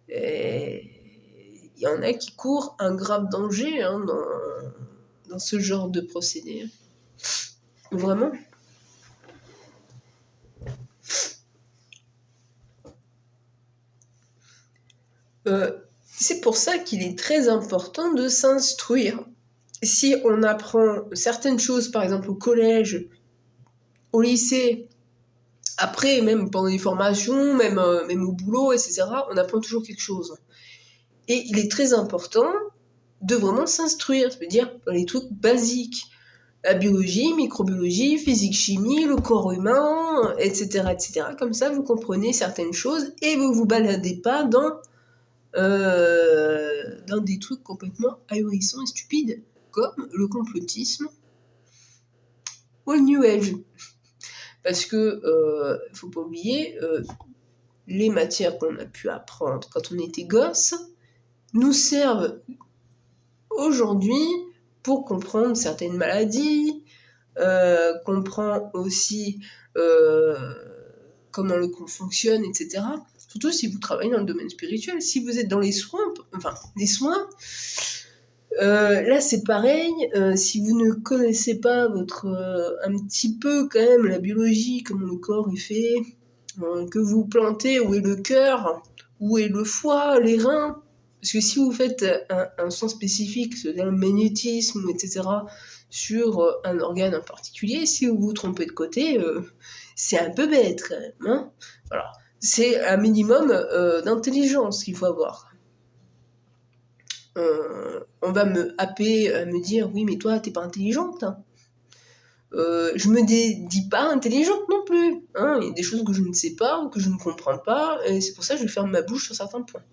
Et il y en a qui courent un grave danger hein, dans ce genre de procédé. Vraiment. C'est pour ça qu'il est très important de s'instruire. Si on apprend certaines choses, par exemple au collège, au lycée, après, même pendant les formations, même au boulot, etc., on apprend toujours quelque chose. Et il est très important de vraiment s'instruire, c'est-à-dire dans les trucs basiques. La biologie, microbiologie, physique, chimie, le corps humain, etc., etc. Comme ça, vous comprenez certaines choses et vous vous baladez pas dans des trucs complètement ahurissants et stupides, comme le complotisme ou le New Age. Parce que, faut pas oublier, les matières qu'on a pu apprendre quand on était gosse nous servent aujourd'hui pour comprendre certaines maladies, comprendre aussi comment le corps fonctionne, etc. Surtout si vous travaillez dans le domaine spirituel. Si vous êtes dans les soins, là c'est pareil, si vous ne connaissez pas un petit peu quand même la biologie, comment le corps est fait, que vous plantez où est le cœur, où est le foie, les reins, parce que si vous faites un soin spécifique, c'est-à-dire le magnétisme, etc., sur un organe en particulier, si vous vous trompez de côté, c'est un peu bête quand même. Hein, voilà. C'est un minimum d'intelligence qu'il faut avoir. On va me happer, me dire oui mais toi t'es pas intelligente. Hein. Je me dis pas intelligente non plus. Hein. Il y a des choses que je ne sais pas ou que je ne comprends pas et c'est pour ça que je ferme ma bouche sur certains points.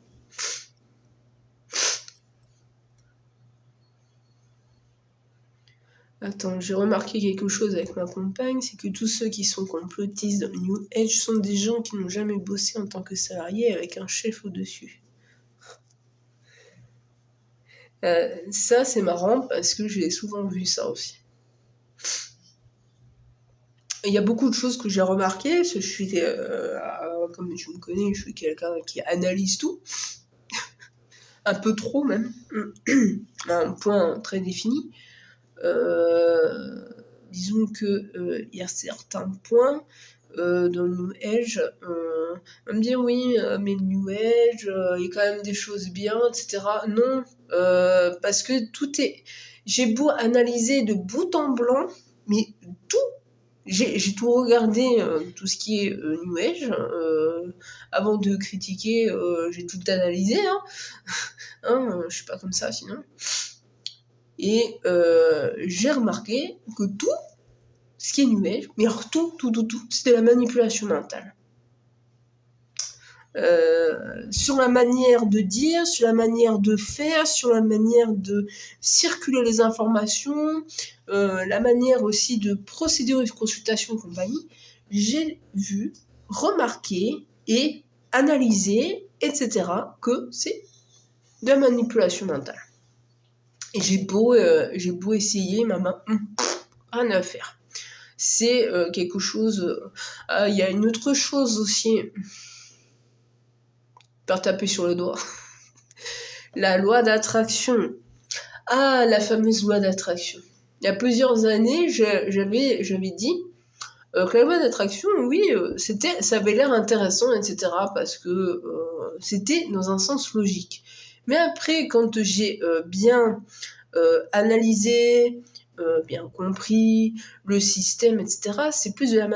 Attends, j'ai remarqué quelque chose avec ma compagne, c'est que tous ceux qui sont complotistes dans le New Age sont des gens qui n'ont jamais bossé en tant que salariés avec un chef au-dessus. Ça, c'est marrant parce que j'ai souvent vu ça aussi. Il y a beaucoup de choses que j'ai remarquées, parce que je suis, comme tu me connais, je suis quelqu'un qui analyse tout, un peu trop même, à un point très défini. Disons que il y a certains points dans le New Age, on me dit oui, mais le New Age, il y a quand même des choses bien, etc. Non, parce que tout est... J'ai beau analyser de bout en blanc, mais tout, j'ai tout regardé, tout ce qui est New Age, avant de critiquer, j'ai tout analysé, hein, hein je suis pas comme ça sinon. Et j'ai remarqué que tout ce qui est New Age, mais alors tout, c'est de la manipulation mentale. Sur la manière de dire, sur la manière de faire, sur la manière de circuler les informations, la manière aussi de procéder aux consultations et compagnie, j'ai vu, remarqué et analysé, etc., que c'est de la manipulation mentale. Et j'ai beau essayer, ma main, rien à faire. C'est quelque chose... Il y a une autre chose aussi. Par taper sur le doigt. La loi d'attraction. Ah, la fameuse loi d'attraction. Il y a plusieurs années, j'avais dit que la loi d'attraction, oui, ça avait l'air intéressant, etc., parce que c'était dans un sens logique. Mais après, quand j'ai bien analysé, bien compris le système, etc., c'est plus de la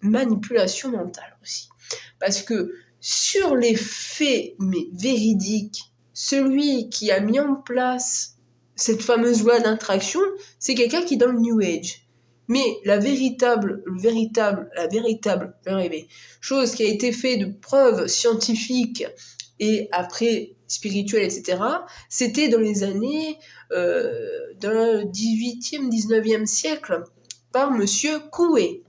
manipulation mentale aussi. Parce que sur les faits, mais véridiques, celui qui a mis en place cette fameuse loi d'attraction, c'est quelqu'un qui est dans le New Age. Mais la véritable chose qui a été faite de preuves scientifiques et après spirituelles, etc., c'était dans les années dans le 18e, 19e siècle par Monsieur Coué.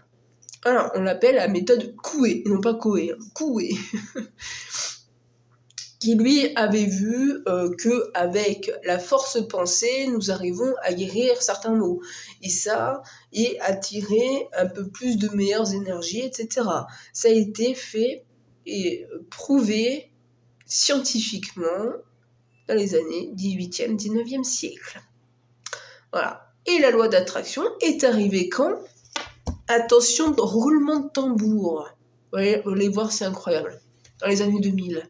Alors, on l'appelle la méthode Coué, non pas Coué, Coué. Qui lui avait vu que avec la force pensée, nous arrivons à guérir certains maux. Et ça, et attirer un peu plus de meilleures énergies, etc. Ça a été fait et prouvé scientifiquement dans les années 18e, 19e siècle. Voilà. Et la loi d'attraction est arrivée quand ? Attention, roulement de tambour. Vous allez voir, c'est incroyable. Dans les années 2000.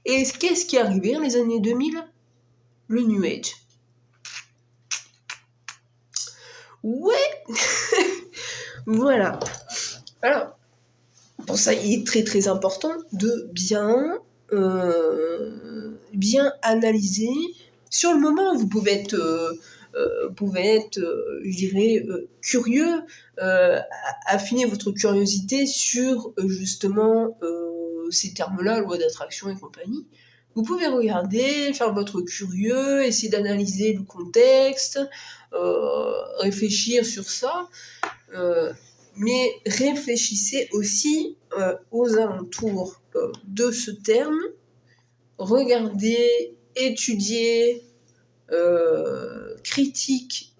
Et qu'est-ce qui est arrivé dans les années 2000 ? Le New Age. Ouais. Voilà. Alors, pour ça, il est très très important de bien analyser. Sur le moment, vous pouvez être, je dirais, curieux, affiner votre curiosité sur justement ces termes-là, loi d'attraction et compagnie. Vous pouvez regarder, faire votre curieux, essayer d'analyser le contexte, réfléchir sur ça, mais réfléchissez aussi aux alentours de ce terme, regardez, étudiez, critique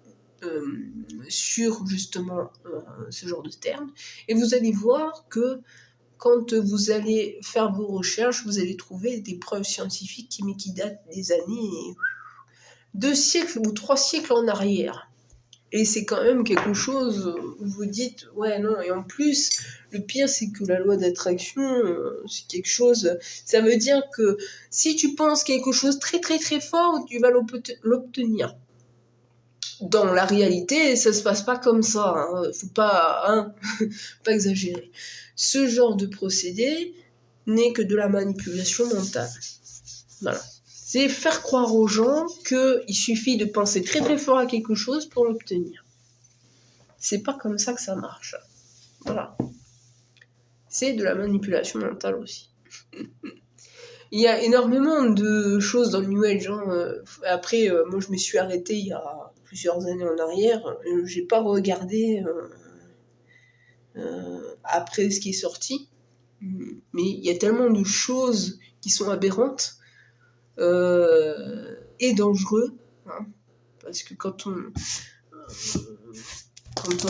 sur justement ce genre de termes, et vous allez voir que quand vous allez faire vos recherches, vous allez trouver des preuves scientifiques qui datent des années 2 siècles ou 3 siècles en arrière. Et c'est quand même quelque chose où vous dites, ouais, non, et en plus, le pire, c'est que la loi d'attraction, c'est quelque chose, ça veut dire que si tu penses quelque chose très très très fort, tu vas l'obtenir. Dans la réalité, ça se passe pas comme ça, hein. Faut pas exagérer. Ce genre de procédé n'est que de la manipulation mentale. Voilà. C'est faire croire aux gens qu'il suffit de penser très très fort à quelque chose pour l'obtenir. C'est pas comme ça que ça marche. Voilà. C'est de la manipulation mentale aussi. Il y a énormément de choses dans le New Age. Après, moi je me suis arrêtée il y a plusieurs années en arrière. J'ai pas regardé après ce qui est sorti. Mais il y a tellement de choses qui sont aberrantes et dangereux. Hein, parce que quand on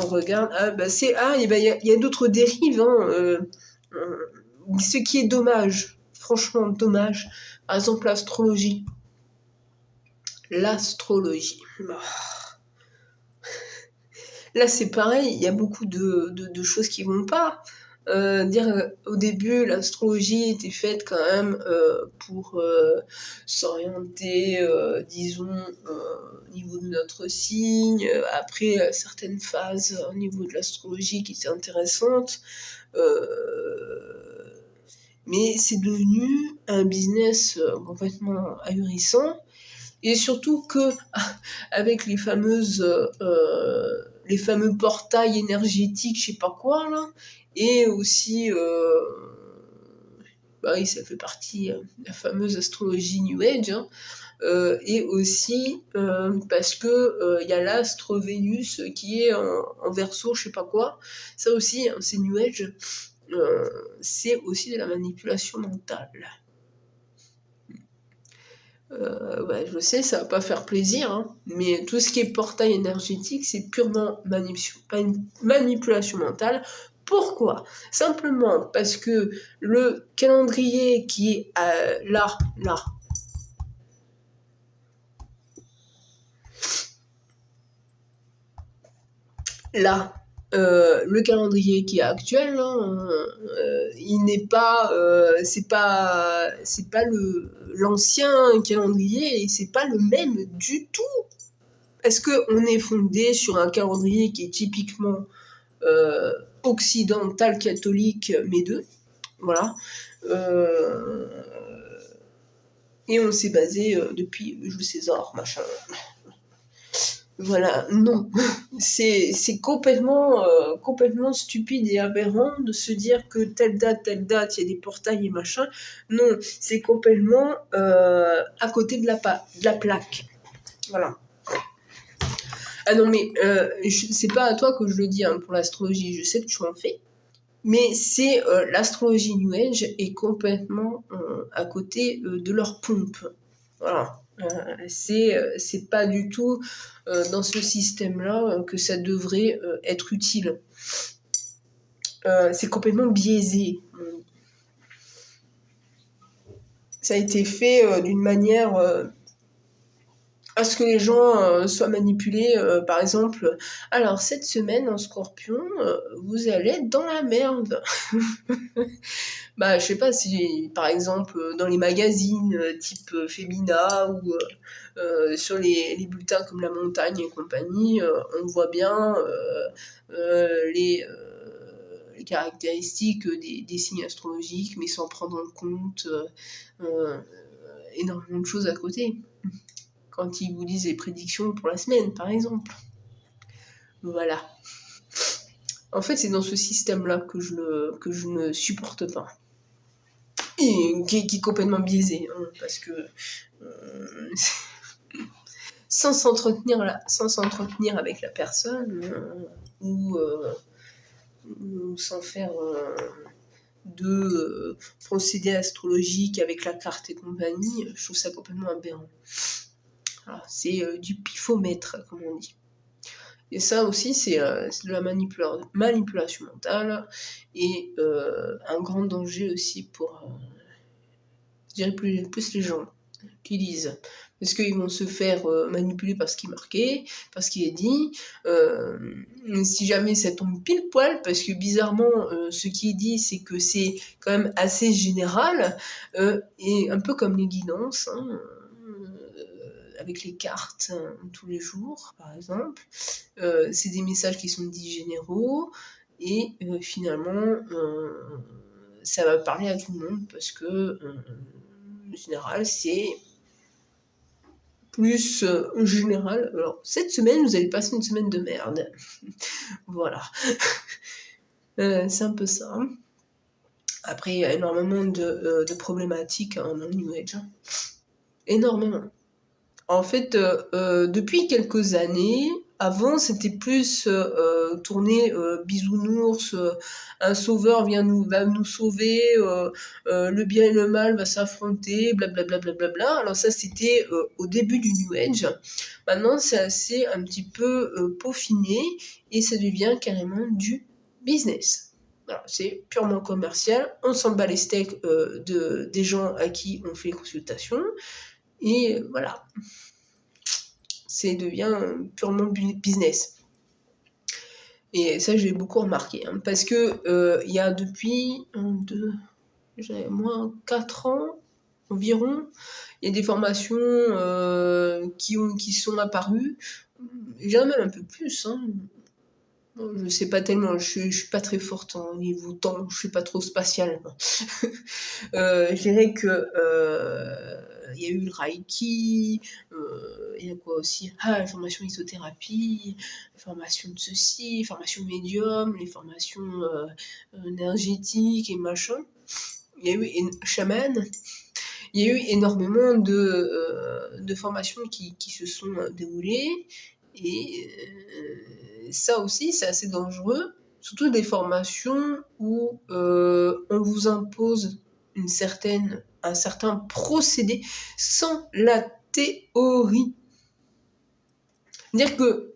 regarde, il y a d'autres dérives. Ce qui est dommage, franchement dommage. Par exemple, l'astrologie. L'astrologie. Là, c'est pareil, il y a beaucoup de choses qui vont pas. Au début, l'astrologie était faite quand même pour s'orienter, disons, au niveau de notre signe. Après, certaines phases au niveau de l'astrologie qui étaient intéressantes. Mais c'est devenu un business complètement ahurissant. Et surtout que, avec les fameux portails énergétiques, je sais pas quoi, là, et aussi, oui, ça fait partie de la fameuse astrologie New Age, hein, et aussi parce que y a l'astre Vénus qui est en Verseau, je sais pas quoi, ça aussi, hein, c'est New Age. c'est aussi de la manipulation mentale. Ouais, je sais, ça va pas faire plaisir, hein, mais tout ce qui est portail énergétique, c'est purement manipulation mentale. Pourquoi? Simplement parce que le calendrier qui est là, le calendrier qui est actuel, hein, il n'est pas, c'est pas l'ancien calendrier et c'est pas le même du tout. Est-ce qu'on est fondé sur un calendrier qui est typiquement occidental, catholique, mais deux, voilà. Et on s'est basé depuis Jules César, machin. Voilà, non. C'est complètement stupide et aberrant de se dire que telle date, il y a des portails et machin. Non, c'est complètement à côté de la plaque. Voilà. Ah non, mais c'est pas à toi que je le dis, hein, pour l'astrologie, je sais que tu en fais. Mais c'est l'astrologie New Age est complètement à côté de leur pompe. Voilà. C'est pas du tout dans ce système-là que ça devrait être utile. C'est complètement biaisé. Ça a été fait d'une manière à ce que les gens soient manipulés. Par exemple, alors cette semaine en Scorpion, vous allez être dans la merde. Bah, je sais pas si, par exemple, dans les magazines type Femina ou sur les bulletins comme La Montagne et compagnie, on voit bien les caractéristiques des signes astrologiques, mais sans prendre en compte énormément de choses à côté. Quand ils vous disent les prédictions pour la semaine, par exemple. Voilà. En fait, c'est dans ce système-là que je ne supporte pas. Et qui est complètement biaisé, hein, parce que sans s'entretenir avec la personne, ou sans faire de procédé astrologique avec la carte et compagnie, je trouve ça complètement aberrant. Alors, c'est du pifomètre, comme on dit. Et ça aussi, c'est de la manipulation mentale et un grand danger aussi pour, je dirais, plus les gens qui lisent. Parce qu'ils vont se faire manipuler par ce qui est marqué, par ce qui est dit. Si jamais ça tombe pile poil, parce que bizarrement, ce qui est dit, c'est que c'est quand même assez général, et un peu comme les guidances, hein, avec les cartes tous les jours, par exemple. C'est des messages qui sont dits généraux, et finalement, ça va parler à tout le monde, parce que, en général, c'est plus général. Alors, cette semaine, vous allez passer une semaine de merde. Voilà. C'est un peu ça. Après, il y a énormément de problématiques dans le New Age. Énormément. En fait, depuis quelques années, avant, c'était plus tourné bisounours, un sauveur va nous sauver, le bien et le mal va s'affronter, blablabla. Alors ça, c'était au début du New Age. Maintenant, c'est assez un petit peu peaufiné et ça devient carrément du business. Alors, c'est purement commercial. On s'en bat les steaks des gens à qui on fait les consultations. Et voilà. C'est devient purement business. Et ça, j'ai beaucoup remarqué. Hein, parce que il y a depuis 4 ans environ, il y a des formations qui sont apparues. Jamais un peu plus. Hein. Je sais pas tellement, je suis pas très forte au niveau temps, je suis pas trop spatiale. Je dirais que il y a eu le Reiki, il y a quoi aussi? Ah, la formation isothérapie, la formation de ceci, formation médium, les formations énergétiques et machin. Il y a eu chaman. Il y a eu énormément de formations qui se sont déroulées. Et ça aussi, c'est assez dangereux, surtout des formations où on vous impose un certain procédé sans la théorie. Dire que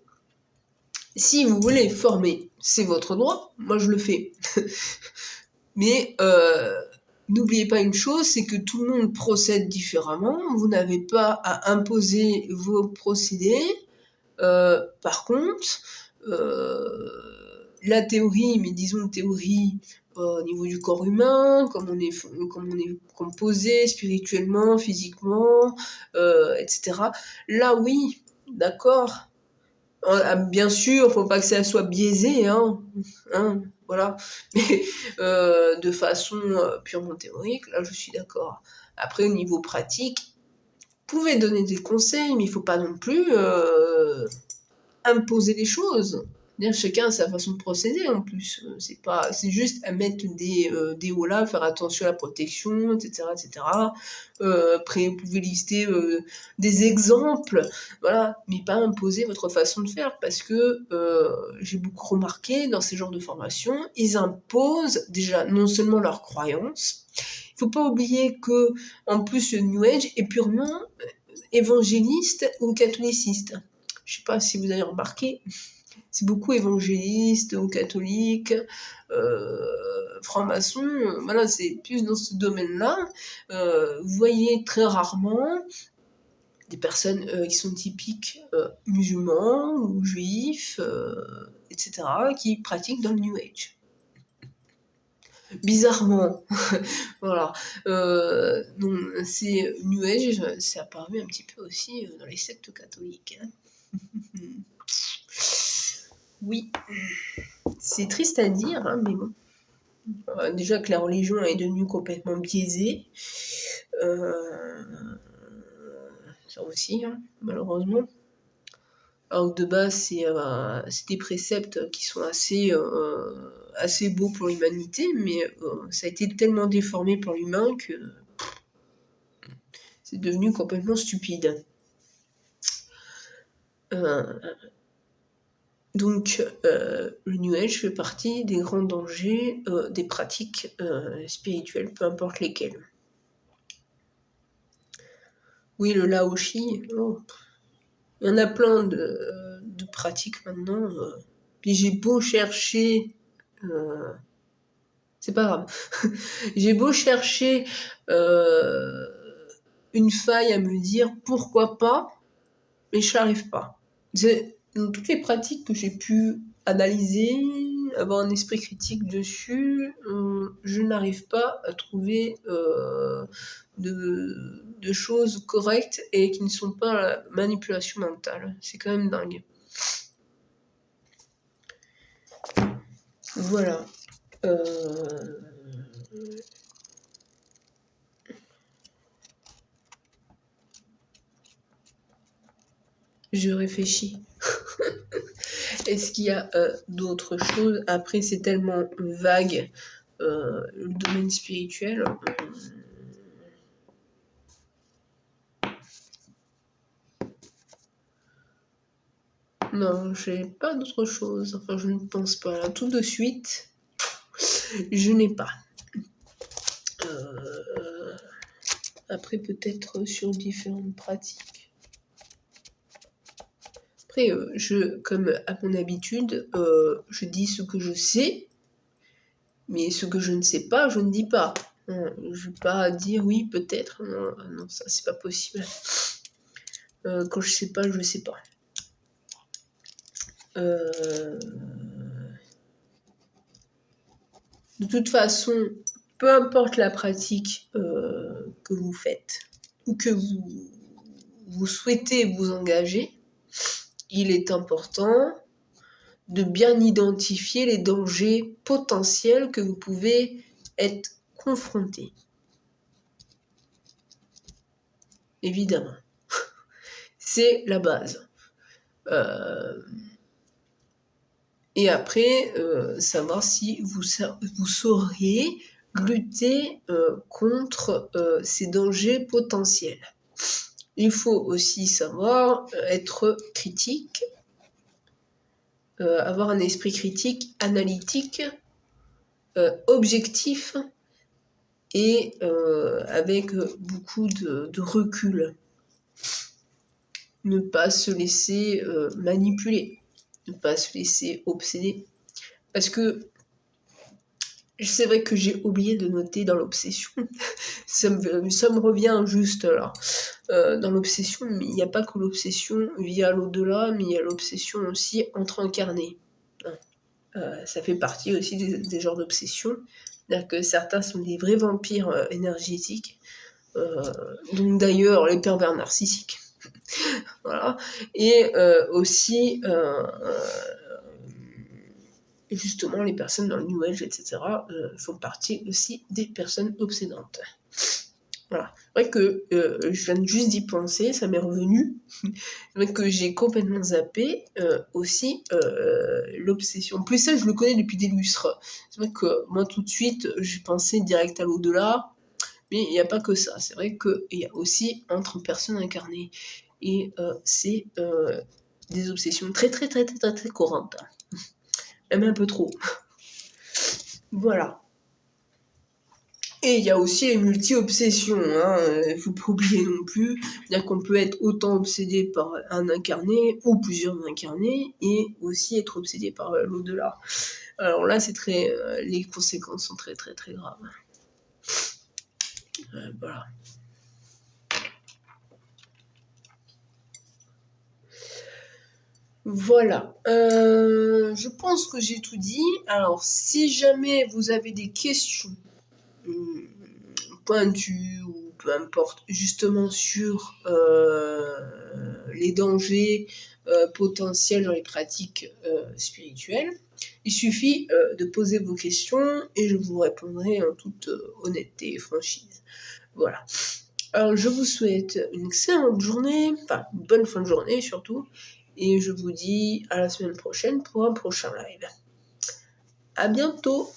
si vous voulez former, c'est votre droit, moi je le fais. Mais n'oubliez pas une chose, c'est que tout le monde procède différemment, vous n'avez pas à imposer vos procédés. Par contre, la théorie, mais disons théorie au niveau du corps humain, comme on est composé spirituellement, physiquement, etc. Là, oui, d'accord. Bien sûr, faut pas que ça soit biaisé, hein, voilà. Mais de façon purement théorique, là, je suis d'accord. Après, au niveau pratique, vous pouvez donner des conseils, mais il faut pas non plus imposer les choses. Chacun a sa façon de procéder en plus. C'est juste à mettre des hauts là, faire attention à la protection, etc., etc. Après, vous pouvez lister des exemples, voilà, mais pas imposer votre façon de faire parce que j'ai beaucoup remarqué dans ces genres de formations, ils imposent déjà non seulement leurs croyances. Il faut pas oublier que en plus le New Age est purement évangéliste ou catholiciste. Je sais pas si vous avez remarqué, c'est beaucoup évangéliste ou catholique, franc-maçon, voilà, c'est plus dans ce domaine-là. Vous voyez très rarement des personnes qui sont typiques musulmans ou juifs, etc., qui pratiquent dans le New Age. Bizarrement, voilà. Donc, c'est New Age, c'est apparu un petit peu aussi dans les sectes catholiques. Hein. Oui, c'est triste à dire, hein, mais bon. Déjà que la religion est devenue complètement biaisée, ça aussi, hein, malheureusement. Alors que de base, c'est des préceptes qui sont assez beaux pour l'humanité, mais ça a été tellement déformé pour l'humain que c'est devenu complètement stupide. Donc, le New Age fait partie des grands dangers des pratiques spirituelles, peu importe lesquelles. Oui, le Laoshi, oh. Il y en a plein de pratiques maintenant. Puis j'ai beau chercher, c'est pas grave, j'ai beau chercher une faille à me dire pourquoi pas, mais je n'arrive pas. Dans toutes les pratiques que j'ai pu analyser, avoir un esprit critique dessus, je n'arrive pas à trouver de choses correctes et qui ne sont pas la manipulation mentale. C'est quand même dingue. Voilà. Je réfléchis. Est-ce qu'il y a d'autres choses? Après, c'est tellement vague, le domaine spirituel. Non, j'ai pas d'autre chose. Enfin, je ne pense pas. Là, tout de suite, je n'ai pas. Après, peut-être sur différentes pratiques. Après, comme à mon habitude, je dis ce que je sais, mais ce que je ne sais pas, je ne dis pas. Je ne vais pas dire oui, peut-être. Non, ça, c'est pas possible. Quand je sais pas, je sais pas. De toute façon, peu importe la pratique que vous faites ou que vous souhaitez vous engager, il est important de bien identifier les dangers potentiels que vous pouvez être confrontés. Évidemment. C'est la base. Et après, savoir si vous sauriez lutter contre ces dangers potentiels. Il faut aussi savoir être critique avoir un esprit critique, analytique, objectif et avec beaucoup de recul. Ne pas se laisser manipuler, ne pas se laisser obséder. Parce que c'est vrai que j'ai oublié de noter dans l'obsession, ça me revient juste là, dans l'obsession, mais il n'y a pas que l'obsession via l'au-delà, mais il y a l'obsession aussi entre incarnés. Ça fait partie aussi des genres d'obsession, c'est-à-dire que certains sont des vrais vampires énergétiques, donc d'ailleurs les pervers narcissiques. Voilà. Et aussi, justement, les personnes dans le New Age, etc., font partie aussi des personnes obsédantes. Voilà. C'est vrai que je viens juste d'y penser, ça m'est revenu. C'est vrai que j'ai complètement zappé aussi l'obsession. Plus ça, je le connais depuis des lustres. C'est vrai que moi, tout de suite, j'ai pensé direct à l'au-delà. Mais il n'y a pas que ça. C'est vrai qu'il y a aussi entre personnes incarnées. Et c'est des obsessions très très très très très, très courantes. Même un peu trop. Voilà. Et il y a aussi les multi-obsessions, il faut pas oublier non plus. C'est-à-dire qu'on peut être autant obsédé par un incarné ou plusieurs incarnés et aussi être obsédé par l'au-delà. Alors là, c'est très, les conséquences sont très très très graves. Voilà. Voilà, je pense que j'ai tout dit. Alors, si jamais vous avez des questions pointues ou peu importe, justement sur les dangers potentiels dans les pratiques spirituelles, il suffit de poser vos questions et je vous répondrai en toute honnêteté et franchise. Voilà. Alors, je vous souhaite une excellente journée, enfin, une bonne fin de journée surtout, et je vous dis à la semaine prochaine pour un prochain live. À bientôt!